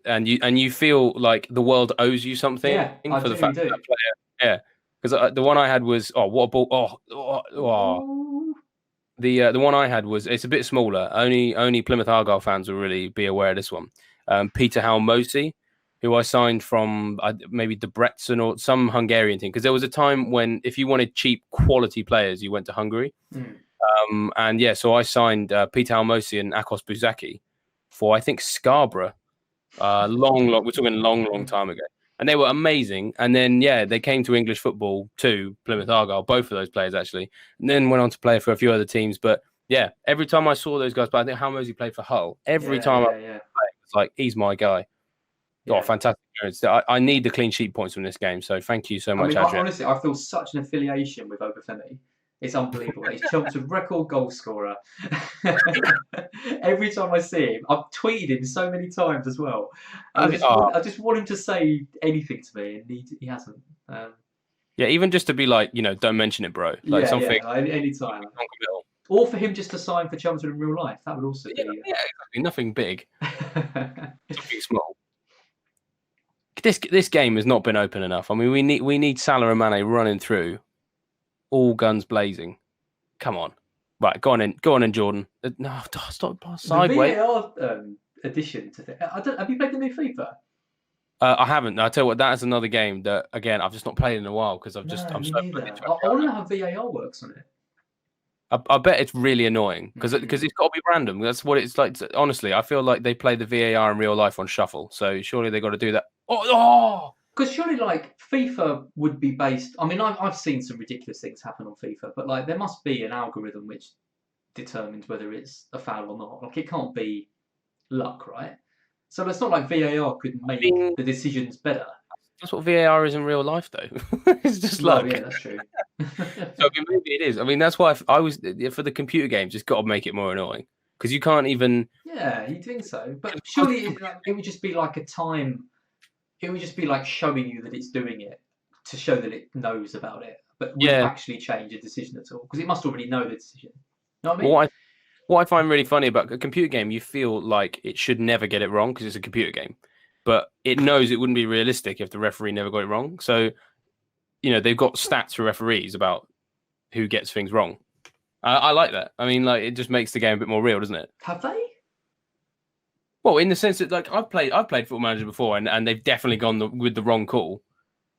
and you feel like the world owes you something for the fact that player. Yeah. Because the one I had was what a ball! The one I had was, it's a bit smaller. Only Plymouth Argyle fans will really be aware of this one. Peter Halmosi, who I signed from maybe Debrecen or some Hungarian team. Because there was a time when if you wanted cheap quality players, you went to Hungary. And yeah, so I signed Peter Halmosi and Akos Buzaki for I think Scarborough. We're talking long time ago. And they were amazing. And then, yeah, they came to English football too, Plymouth Argyle, both of those players, actually. And then went on to play for a few other teams. But, yeah, every time I saw those guys, but I think Halmosi played for Hull. Every time I played, it's like, he's my guy. Yeah. Oh, fantastic. I need the clean sheet points from this game. So thank you so much, Adrian. Honestly, I feel such an affiliation with Obafemi. It's unbelievable. He's Chelmsford record goal scorer. Every time I see him, I've tweeted him so many times as well. I just want him to say anything to me, and he hasn't. Yeah, even just to be like, don't mention it, bro. Like something. Yeah, anytime. Or for him just to sign for Chelmsford in real life. That would also be. Yeah, exactly. Nothing big. Something small. This game has not been open enough. I mean, we need Salah and Mane running through. All guns blazing. Come on. Right, go on in, Jordan. No, stop sideways. The VAR addition to have you played the new FIFA? I haven't. I tell you what, that is another game that again I've just not played in a while because I'm so. I want to know how VAR works on it. I bet it's really annoying because it's got to be random. That's what it's like. Honestly, I feel like they play the VAR in real life on shuffle. So surely they got to do that. Because surely, like, FIFA would be based. I mean, I've seen some ridiculous things happen on FIFA, but like, there must be an algorithm which determines whether it's a foul or not. Like, it can't be luck, right? So it's not like VAR could I make mean, the decisions better. that's what VAR is in real life, though. It's just Well, like yeah, that's true. so. I mean, maybe it is. I mean, that's why I was for the computer games. Just got to make it more annoying because you can't even. Yeah, you think so? But 'Cause most surely it would just be like a time. It would just be like showing you that it's doing it to show that it knows about it, but wouldn't yeah. actually change a decision at all because it must already know the decision. You know what I Well, mean? what I find really funny about a computer game, you feel like it should never get it wrong because it's a computer game, but it knows it wouldn't be realistic if the referee never got it wrong. So they've got stats for referees about who gets things wrong. I like that. I mean, like it just makes the game a bit more real, doesn't it? Have they? Well, in the sense that like I've played Football Manager before, and they've definitely gone with the wrong call,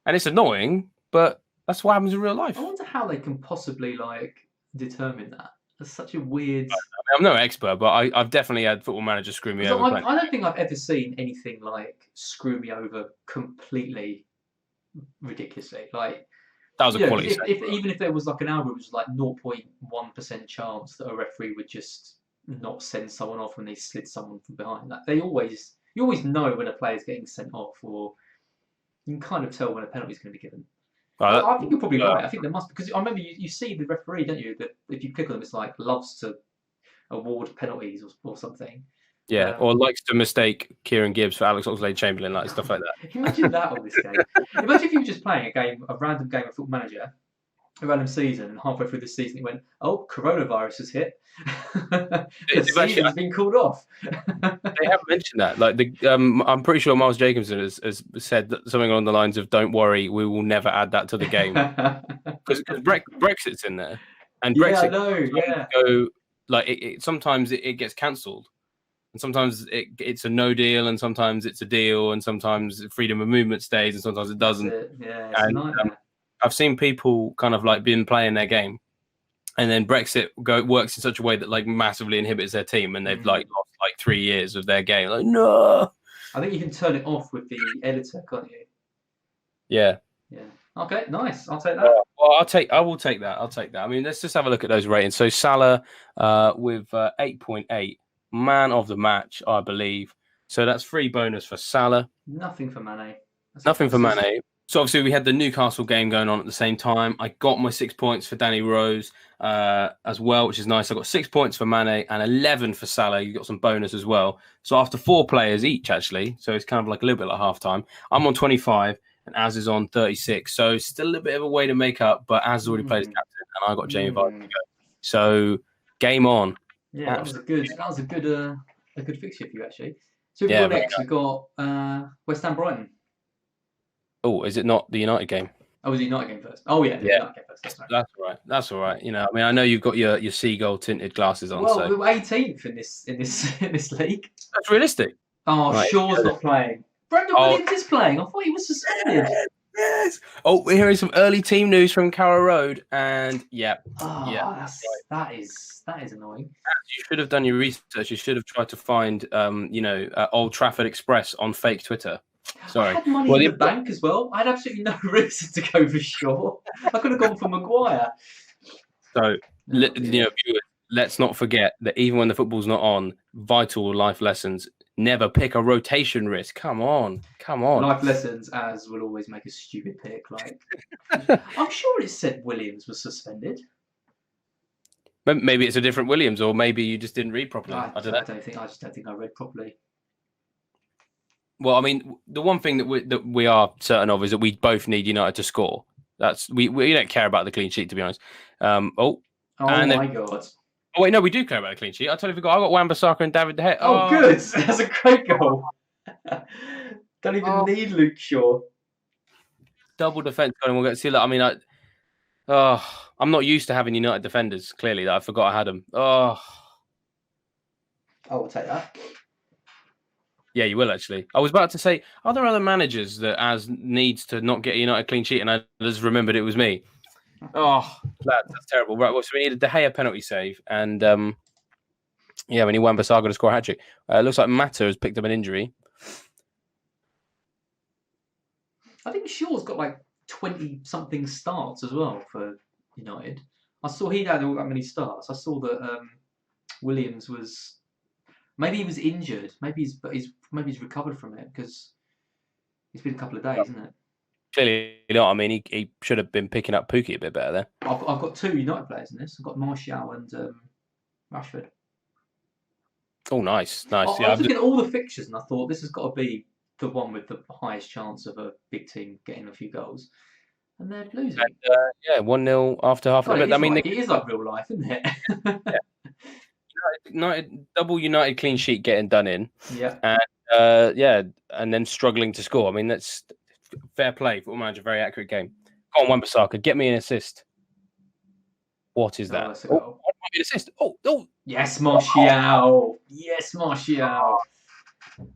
and it's annoying, but that's what happens in real life. I wonder how they can possibly like determine that. That's such a weird. I'm no expert, but I've definitely had Football Manager screw me Because over playing. I don't think I've ever seen anything like screw me over completely ridiculously. Like, That was a 'cause quality if save. even if there was like an algorithm, which was like 0.1% chance that a referee would just not send someone off when they slid someone from behind. Like you always know when a player's getting sent off, or you can kind of tell when a penalty's going to be given. Right, I think you're probably right. I think there must, because I remember you see the referee, don't you? That if you click on them, it's like loves to award penalties or something. yeah, or Um, likes to mistake Kieran Gibbs for Alex Oxlade-Chamberlain, like stuff like that. Imagine that on this game. Imagine if you were just playing a random game of Football Manager, a random season, and halfway through the season it went, "Oh, coronavirus has hit. The season's been called off." They have mentioned that. Like I'm pretty sure Miles Jacobson has said that something along the lines of "Don't worry, we will never add that to the game," because Brexit's in there, and Yeah, I Brexit know. Yeah, go like sometimes it gets cancelled, and sometimes it's a no deal, and sometimes it's a deal, and sometimes freedom of movement stays, and sometimes it that's doesn't. it. Yeah, it's a And nightmare. I've seen people kind of like been playing their game, and then Brexit works in such a way that like massively inhibits their team, and they've like lost like 3 years of their game. Like no, I think you can turn it off with the editor, can't you? yeah. Yeah. Okay, nice. I'll take that. Well, I will take that. I'll take that. I mean, let's just have a look at those ratings. So Salah with 8.8, man of the match, I believe. So that's free bonus for Salah. Nothing for Mane. Nothing for Mane. So obviously we had the Newcastle game going on at the same time. I got my 6 points for Danny Rose as well, which is nice. I got 6 points for Mane and 11 for Salah. You got some bonus as well. So after 4 players each, actually, so it's kind of like a little bit like half time. I'm on 25 and Az is on 36. So still a bit of a way to make up, but Az has already played as captain and I got Jamie Vardy to go. So game on. Yeah, Absolutely. that was a good fixture for you actually. So we've Yeah, got very next. We've got West Ham Brighton. Oh, is it not the United game? Oh, was it United game first? Oh yeah, the Yeah. United game first. That's right. That's all right. That's all right. I mean, I know you've got your seagull tinted glasses on, Well, so we were 18th in this in this league. that's realistic. Oh, Right. Shaw's not playing. Brendan Oh. Williams is playing. I thought he was suspended. Yes. Oh, we're hearing some early team news from Carrow Road, and yeah, That is annoying. you should have done your research. You should have tried to find, Old Trafford Express on fake Twitter. Sorry. I had money in the bank as well. I had absolutely no reason to go for Shaw. I could have gone for Maguire. So, viewers, let's not forget that even when the football's not on, vital life lessons. Never pick a rotation risk. Come on. Life lessons, as will always make a stupid pick. Like, I'm sure it said Williams was suspended. Maybe it's a different Williams, or maybe you just didn't read properly. I don't know. I just don't think I read properly. Well, I mean, the one thing that we are certain of is that we both need United to score. That's we don't care about the clean sheet, to be honest. Oh my god! Oh wait, no, we do care about the clean sheet. I totally forgot. I got Wan-Bissaka and David De Gea. Oh, good! That's a great goal. Don't even need Luke Shaw. Double defense going. We'll get to see that. I mean, I'm not used to having United defenders. Clearly, that I forgot I had them. I will take that. Yeah, you will actually. I was about to say, are there other managers that as needs to not get a United clean sheet, and I just remembered it was me. Oh, that's terrible. Right, well, so we need a De Gea penalty save, and we need Wan-Bissaka to score a hat-trick. It looks like Mata has picked up an injury. I think Shaw's got like 20-something starts as well for United. I saw he had that many starts. I saw that Williams was Maybe he was injured. Maybe he's recovered from it because it's been a couple of days, isn't it? Clearly not. I mean, he should have been picking up Pookie a bit better there. I've got two United players in this. I've got Martial and Rashford. Oh, nice, I, nice. I Yeah, was looking at all the fixtures and I thought this has got to be the one with the highest chance of a big team getting a few goals, and they're losing. yeah, 1-0 after half. God, But I mean, it is like real life, isn't it? yeah, United double United clean sheet getting done in, Yeah. and yeah, and then struggling to score. I mean, that's fair play. Football Manager, very accurate game. Go on, Wan-Bissaka, get me an assist. What is that? That's a Oh, goal. what might be an assist? Oh, Yes, Martial. Yes, Martial.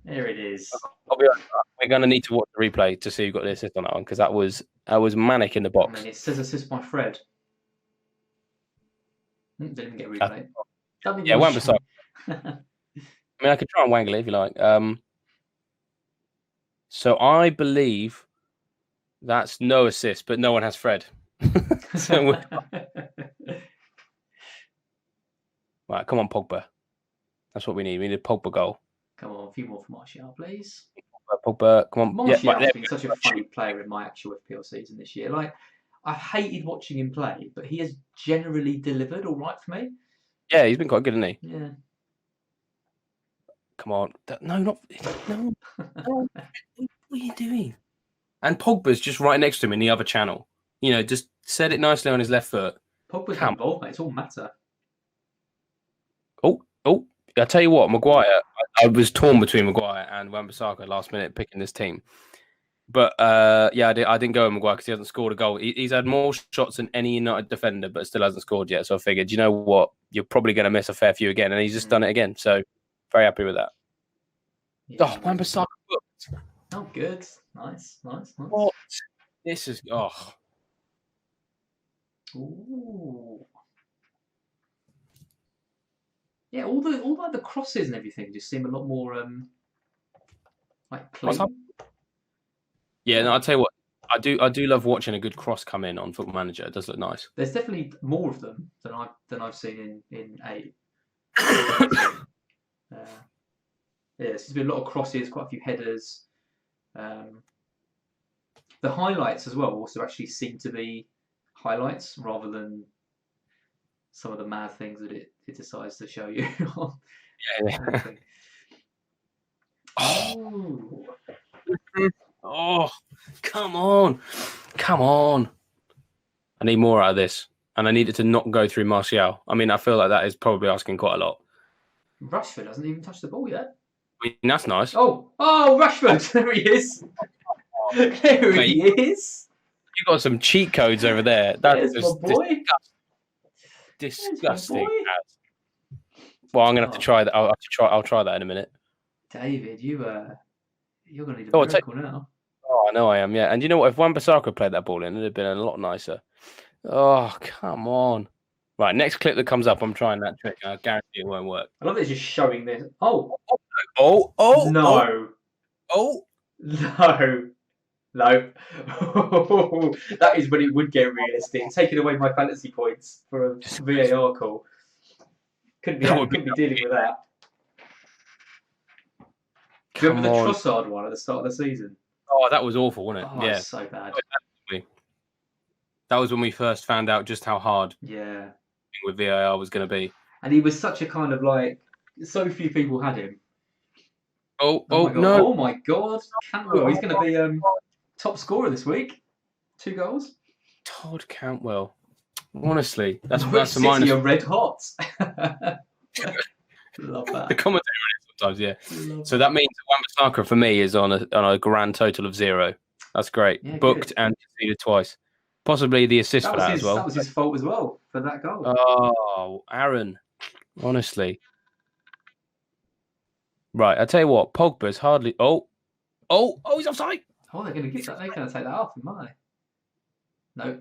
There it is. I'll be honest, we're going to need to watch the replay to see who got the assist on that one because that was manic in the I box. mean, it says assist by Fred. Didn't even get replayed. Yeah, Wan-Bissaka. I mean, I could try and wangle it if you like. So I believe that's no assist, but no one has Fred. So right, come on, Pogba. That's what we need. We need a Pogba goal. Come on, a few more for Martial, please. Pogba, come on. Martial's Yeah, right, been such a funny player in my actual FPL season this year. Like, I've hated watching him play, but he has generally delivered all right for me. yeah, he's been quite good, hasn't he? Yeah. Come on. No. What are you doing? And Pogba's just right next to him in the other channel. You know, just set it nicely on his left foot. Pogba's not involved, mate. It's all matter. Oh. I tell you what, Maguire. I was torn between Maguire and Wan-Bissaka last minute picking this team. But yeah, I didn't go with Maguire because he hasn't scored a goal. He's had more shots than any United defender, but still hasn't scored yet. So I figured, you know what, you're probably going to miss a fair few again, and he's just done it again. So very happy with that. Yeah, oh, Wan-Bissaka. Oh, good, nice. What? This is Ooh. Yeah, all the crosses and everything just seem a lot more like clean. Yeah, no, I'll tell you what, I do love watching a good cross come in on Football Manager. It does look nice. There's definitely more of them than I've seen in 8. Yeah, there's been a lot of crosses, quite a few headers. The highlights as well also actually seem to be highlights rather than some of the mad things that it decides to show you. Yeah. Oh, come on. I need more out of this, and I need it to not go through Martial. I mean, I feel like that is probably asking quite a lot. Rashford hasn't even touched the ball yet. I mean, that's nice. Oh, Rashford! There he is. There he is. You got some cheat codes over there. That's my boy. Disgusting. Well, I'm gonna have to try that. I'll try that in a minute. David, you're gonna need a miracle now. Oh, I know I am. Yeah, and you know what? If Wan-Bissaka played that ball in, it'd have been a lot nicer. Oh, come on! Right, next clip that comes up, I'm trying that trick. I guarantee it won't work. I love that it's just showing this. Oh, no! No. That is when it would get realistic. Taking away my fantasy points for a VAR call. Couldn't be dealing with that. Do you remember the Trossard one at the start of the season? Oh, that was awful, wasn't it? Oh, yeah, so bad. That was when we first found out just how hard with VAR was going to be. And he was such a kind of like, so few people had him. Oh no! Oh my God! Cantwell, he's going to be top scorer this week. 2 goals. Todd Cantwell. Honestly, that's a minus. You're red hot. Love that. The commentary sometimes, yeah. So that means Wan-Bissaka for me is on a grand total of 0. That's great. Yeah, booked and conceded twice. Possibly the assist for that as well. That was his fault as well for that goal. Oh, Aaron. Honestly. Right, I tell you what, Pogba's hardly. Oh, he's offside. Oh, they're going to give that. They're going to take that off, am I? No.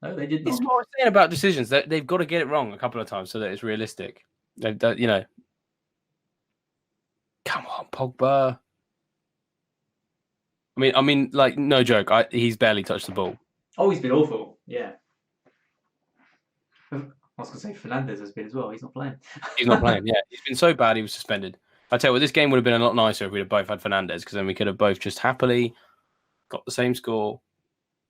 No, they did not. This is what I was saying about decisions. They've got to get it wrong a couple of times so that it's realistic. You know. Come on, Pogba. I mean, like, no joke. He's barely touched the ball. Oh, he's been awful. Yeah. I was going to say Fernandez has been as well. He's not playing. He's not playing. Yeah, he's been so bad. He was suspended. I tell you what, this game would have been a lot nicer if we'd have both had Fernandez, because then we could have both just happily got the same score.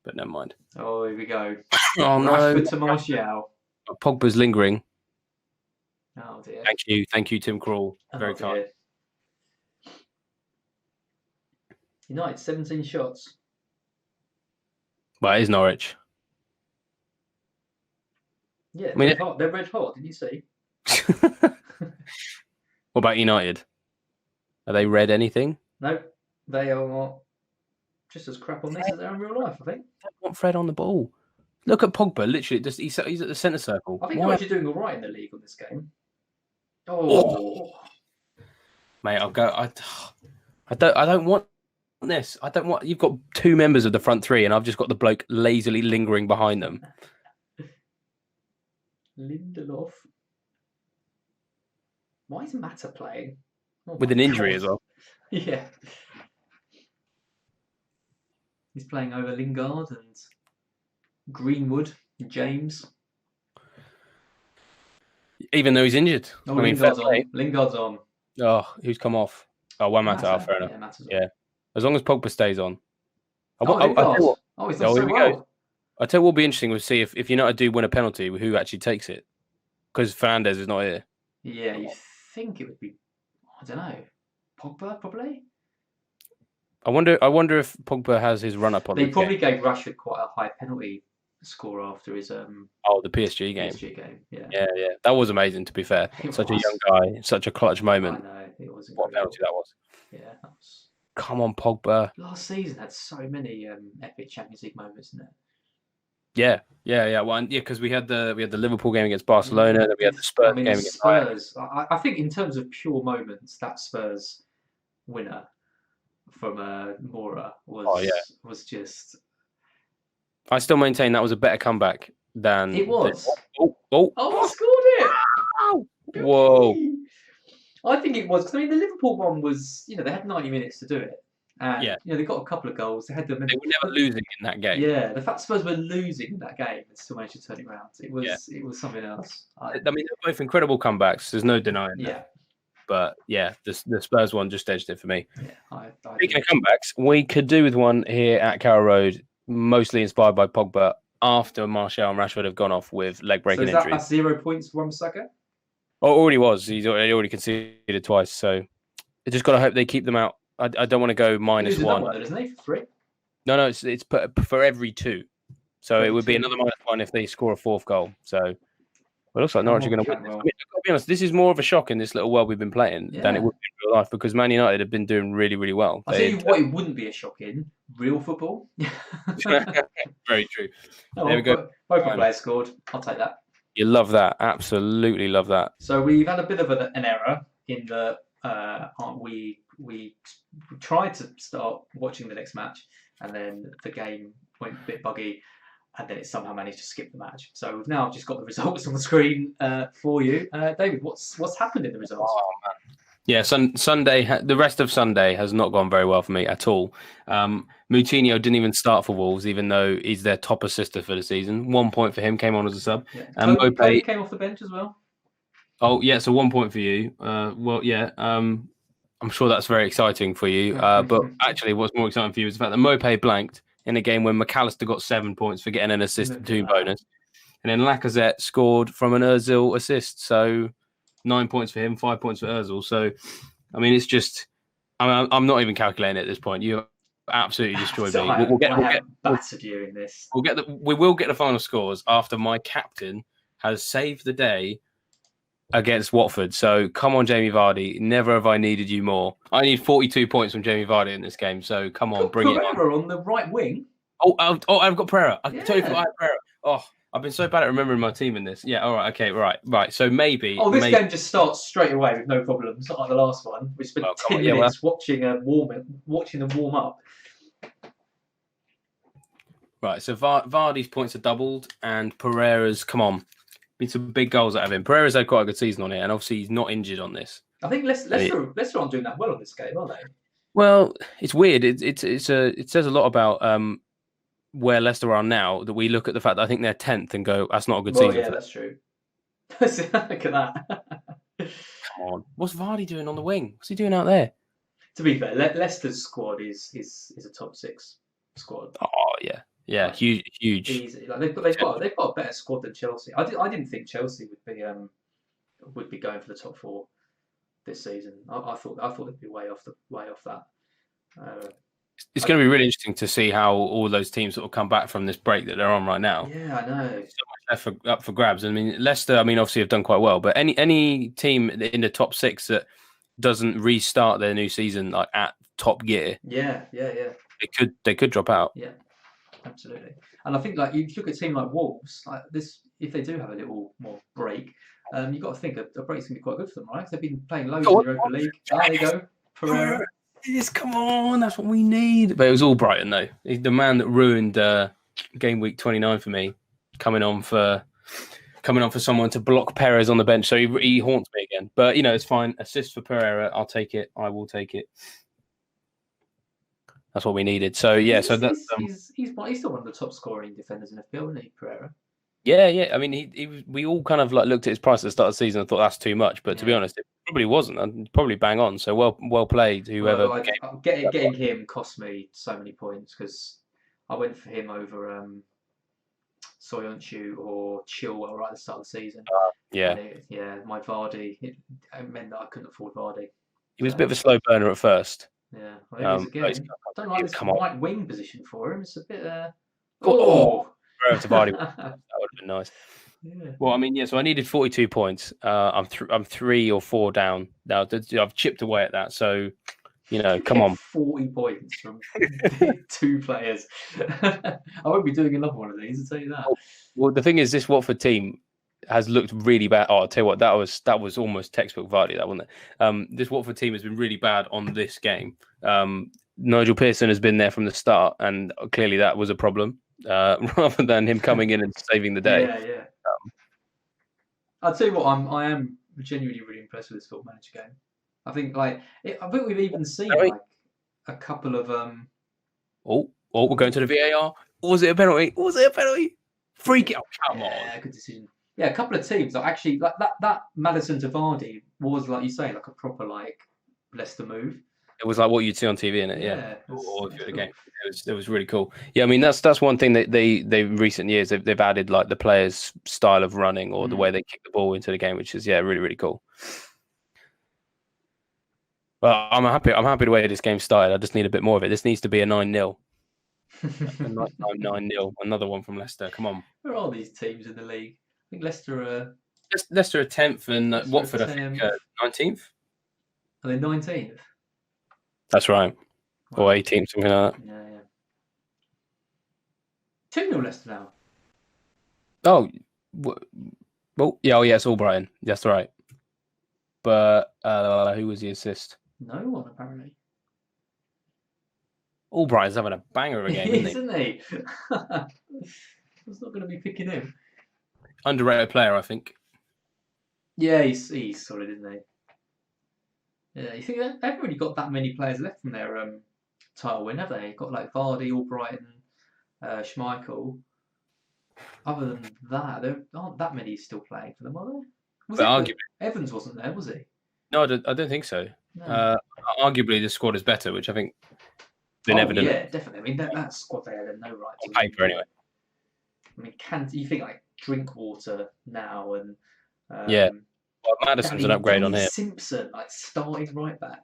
But never mind. Oh, here we go. Oh Rashford no, to Martial. Pogba's lingering. Oh dear. Thank you, Tim Krul. Very kind. Dear. United 17 shots. Well, it is Norwich. Yeah, I mean, they're red hot. Did you see? What about United? Are they red anything? No, they are just as crap on this as they are in real life, I think. I want Fred on the ball. Look at Pogba. Literally, he's at the centre circle. I think they're actually doing all right in the league on this game. Oh, mate, I'll go. I don't want this. I don't want. You've got two members of the front three, and I've just got the bloke lazily lingering behind them. Lindelof. Why is Mata playing? With an injury as well. Yeah. He's playing over Lingard and Greenwood and James. Even though he's injured. Oh, Lingard's on. Lingard's on. Oh, who's come off? Oh, one Mata. Fair enough. Yeah. As long as Pogba stays on. He's done so well. I tell you what will be interesting was see if United do win a penalty, who actually takes it. Because Fernandez is not here. Yeah, you think it would be, I don't know, Pogba probably? I wonder if Pogba has his run up on. They probably gave Rashford quite a high penalty score after his the PSG game. PSG game, yeah. Yeah. That was amazing, to be fair. Such a young guy, such a clutch moment. I know, it was incredible. What penalty that was. Yeah, that was... Come on, Pogba. Last season had so many epic Champions League moments, didn't it? Yeah. Well, because we had the Liverpool game against Barcelona, and then we had the Spurs game against Spurs. I think in terms of pure moments, that Spurs winner from Mora was just. I still maintain that was a better comeback than it was. I scored it! Wow. Whoa! I think it was because the Liverpool one was they had 90 minutes to do it. And, they got a couple of goals. They were never losing in that game. Yeah, the fact Spurs were losing in that game and still managed to turn it around. It was something else. They're both incredible comebacks. There's no denying that. But the Spurs one just edged it for me. Yeah, Speaking of comebacks, we could do with one here at Carrow Road, mostly inspired by Pogba after Martial and Rashford have gone off with leg-breaking injuries. That's 0 points for Wan-Bissaka? Oh, it already was. He's already conceded twice. So I just got to hope they keep them out. I don't want to go minus one. One, isn't he? For free? No, it's for every two. So it would be another minus one if they score a fourth goal. So it looks like Norwich are going to win. I mean, I've got to be honest, this is more of a shock in this little world we've been playing than it would be in real life, because Man United have been doing really, really well. I'll tell you what, it wouldn't be a shock in real football. Very true. There we go. Both players scored. I'll take that. You love that. Absolutely love that. So we've had a bit of an error in the we tried to start watching the next match, and then the game went a bit buggy, and then it somehow managed to skip the match. So we've now just got the results on the screen for you. David, what's happened in the results? Oh, man. Yeah, Sunday. The rest of Sunday has not gone very well for me at all. Moutinho didn't even start for Wolves, even though he's their top assister for the season. 1 point for him, came on as a sub. Yeah. And Toby came off the bench as well. Oh yeah, so 1 point for you. I'm sure that's very exciting for you. But actually, what's more exciting for you is the fact that Mopé blanked in a game when McAllister got 7 points for getting an assist and 2 bonus, and then Lacazette scored from an Ozil assist. So 9 points for him, 5 points for Ozil. So, I mean, it's just, I'm not even calculating at this point. You absolutely destroyed me. We will get the final scores after my captain has saved the day against Watford. So come on, Jamie Vardy. Never have I needed you more. I need 42 points from Jamie Vardy in this game. So come on, bring it on the right wing. I've got Pereira. I totally forgot I had Pereira. Oh, I've been so bad at remembering my team in this. Yeah, all right, okay, right. So maybe. Oh, this game just starts straight away with no problems. Not like the last one. We spent 10 minutes watching them warm up. Right, so Vardy's points are doubled, and Pereira's, come on, been some big goals out of him. Pereira's had quite a good season on it, and obviously he's not injured on this. I think Leicester aren't doing that well on this game, are they? Well, it's weird. It says a lot about where Leicester are now, that we look at the fact that I think they're 10th and go, that's not a good season. Yeah, that's true. Look at that. Come on. What's Vardy doing on the wing? What's he doing out there? To be fair, Leicester's squad is a top six squad. Oh yeah, yeah, Like huge, huge. easy. Like they've got a better squad than Chelsea. I didn't think Chelsea would be going for the top four this season. I thought they'd be way off that. Uh, It's I, going to be really interesting to see how all those teams sort of come back from this break that they're on right now. yeah, I know. So much up for grabs. I mean, Leicester, I mean, obviously have done quite well, but any team in the top six that doesn't restart their new season like at top gear, Yeah, they could drop out. yeah, absolutely. And I think like you look at a team like Wolves, like this, if they do have a little more break, you've got to think a break's gonna be quite good for them, right? 'Cause they've been playing loads in the Europa League. Oh, there you go, Pereira. Yes, come on, that's what we need. But it was all Brighton though. He's the man that ruined game week 29 for me, coming on for someone to block Perez on the bench. So he haunts me again. But it's fine. Assist for Pereira. I'll take it. I will take it. That's what we needed. So yeah, so that's He's still one of the top scoring defenders in FPL, isn't he, Pereira? yeah. I mean, we all kind of like looked at his price at the start of the season and thought that's too much. But to be honest, it probably wasn't. And probably bang on. So well played, whoever. Well, getting him cost me so many points because I went for him over Soyuncu or Chilwell right at the start of the season. Yeah. My Vardy, it meant that I couldn't afford Vardy. He was a bit of a slow burner at first. Yeah, well, again. I don't like this right wing position for him. It's a bit. To Vardy. That would have been nice. Yeah. Well, I mean, yeah. So I needed 42 points. I'm 3 or 4 down now. I've chipped away at that. So, come on. 40 points from 2 players. I won't be doing another one of these. I'll tell you that. Well, the thing is, this Watford team has looked really bad. Oh, I'll tell you what, that was almost textbook Vardy, that wasn't it? This Watford team has been really bad on this game. Nigel Pearson has been there from the start, and clearly that was a problem. Rather than him coming in and saving the day. Yeah. I'll tell you what, I am genuinely really impressed with this Football Manager game. I think I think we've even seen like a couple of we're going to the VAR. Or was it a penalty? Free kick. Oh, come on. Yeah, good decision. Yeah, a couple of teams that actually like that Maddison to Vardy was, like you say, like a proper like Leicester move. It was like what you'd see on TV, innit? Yeah. Or the game. It was really cool. Yeah, I mean that's one thing that they in recent years they've added like the players' style of running or the way they kick the ball into the game, which is really really cool. Well, I'm happy the way this game started. I just need a bit more of it. This needs to be a 9-0. A 9-0. Another one from Leicester. Come on. Where are these teams in the league? I think Leicester are 10th and Watford I think 19th. Are they 19th? That's right. Wow. Or 18th, something like that. Yeah. 2-0 Leicester now. Oh, well, yeah, it's all Brighton. That's right. But who was the assist? No one, apparently. Albright's having a banger of a game, isn't he? I was not going to be picking him. Underrated player, I think. Yeah, he's solid, isn't he? Yeah, you think they haven't really got that many players left from their title win, have they? Got like Vardy, Albrighton, Schmeichel. Other than that, there aren't that many still playing for them, are there? Arguably, Evans wasn't there, was he? No, I don't think so. No. Arguably, the squad is better, which I think been evident. Yeah, definitely. I mean, that squad they had no right to. On paper, anyway. I mean, you think like Drinkwater now and yeah. Well, Maddison's an upgrade on here. Simpson, like starting right back.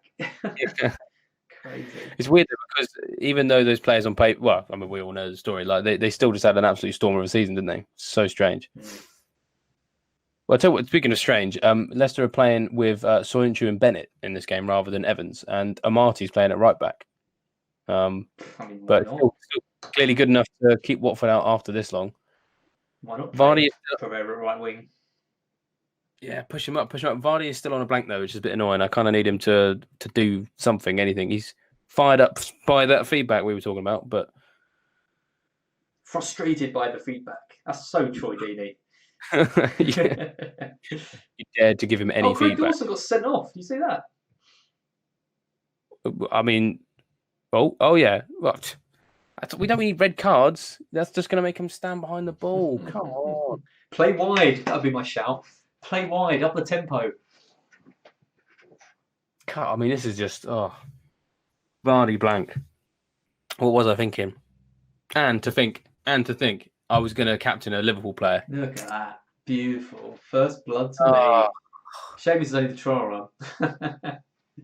Crazy. It's weird because even though those players on paper, well, I mean, we all know the story. Like they still just had an absolute storm of a season, didn't they? So strange. Well, I'll tell you what, speaking of strange, Leicester are playing with Soyuncu and Bennett in this game rather than Evans, and Amarty's playing at right back. But still clearly good enough to keep Watford out after this long. Why not? Vardy Pereira right wing. Yeah, push him up. Vardy is still on a blank though, which is a bit annoying. I kind of need him to do something, anything. He's fired up by that feedback we were talking about, but frustrated by the feedback. That's so Troy Deeney. You dared to give him any feedback. Craig also got sent off. You see that? I mean, oh yeah. What? We don't need red cards. That's just going to make him stand behind the ball. Come on. Play wide. That'd be my shout. Play wide, up the tempo. God, I mean, this is just Vardy blank. What was I thinking? And to think, I was going to captain a Liverpool player. Look at that. Beautiful. First blood to Oh, me. Shame it's only the trial run.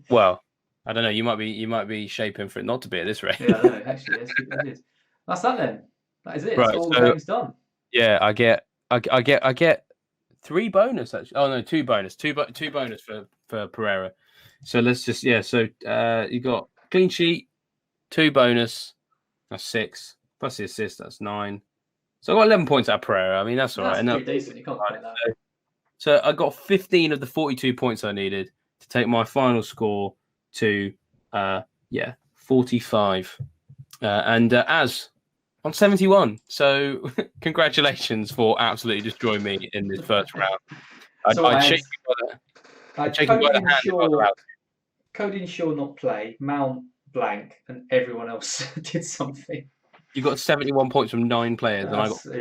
well, I don't know. You might be shaping for it not to be at this rate. Yeah, I know. Actually, let's keep it as is. That's that then. That is it. That's Right. all the So game's done. yeah, I get 3 bonus actually. Oh no, 2 bonus, two bonus for Pereira. So let's just So you got clean sheet, 2 bonus. That's 6 plus the assist. That's 9. So I got 11 points out of Pereira. I mean that's all right. That's pretty decent. You can't complain that. So I got 15 of the 42 points I needed to take my final score to 45. And as on 71. So congratulations for absolutely destroying me in this first round. I'd shake you by the hand if I was allowed. Cody and Shaw not play, Mount blank, and everyone else did something. You got 71 points from 9 players, and I got 5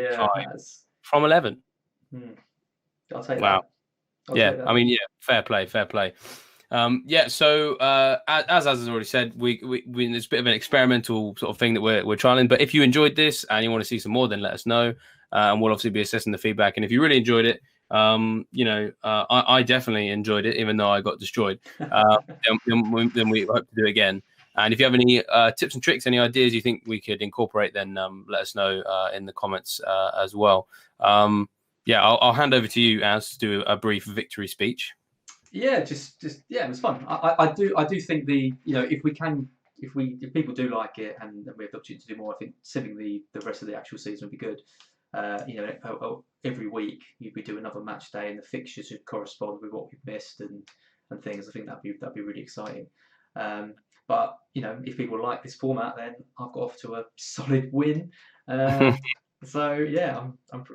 from 11. I'll take wow. that. I mean, fair play. So as has already said, we it's a bit of an experimental sort of thing that we're trialing. But if you enjoyed this and you want to see some more, then let us know, and we'll obviously be assessing the feedback. And if you really enjoyed it, I definitely enjoyed it, even though I got destroyed. Then we hope to do it again. And if you have any tips and tricks, any ideas you think we could incorporate, then let us know in the comments as well. I'll hand over to you, Az, to do a brief victory speech. Yeah, just it was fun. I do think if people do like it and we have the opportunity to do more, I think simming the rest of the actual season would be good. Every week we do another match day and the fixtures should correspond with what we've missed and things. I think that'd be really exciting. But if people like this format, then I've got off to a solid win. So yeah, I'm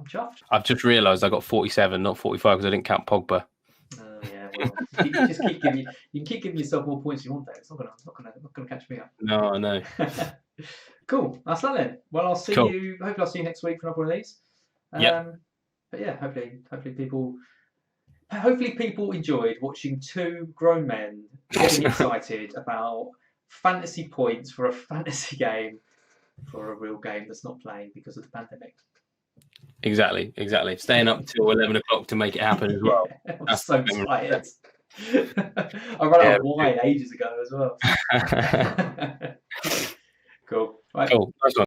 chuffed. I've just realised I got 47, not 45, because I didn't count Pogba. Well, you can keep giving yourself more points you want, Dave. It's not gonna catch me up. No, I know. Cool. That's that then. Well, I'll see you. Hopefully, I'll see you next week for another one of these. But yeah, hopefully people enjoyed watching 2 grown men getting excited about fantasy points for a fantasy game, for a real game that's not playing because of the pandemic. Exactly. Staying up till 11 o'clock to make it happen as well. I'm so tired. I ran out of wine ages ago as well. Cool. Right. Cool. Nice one.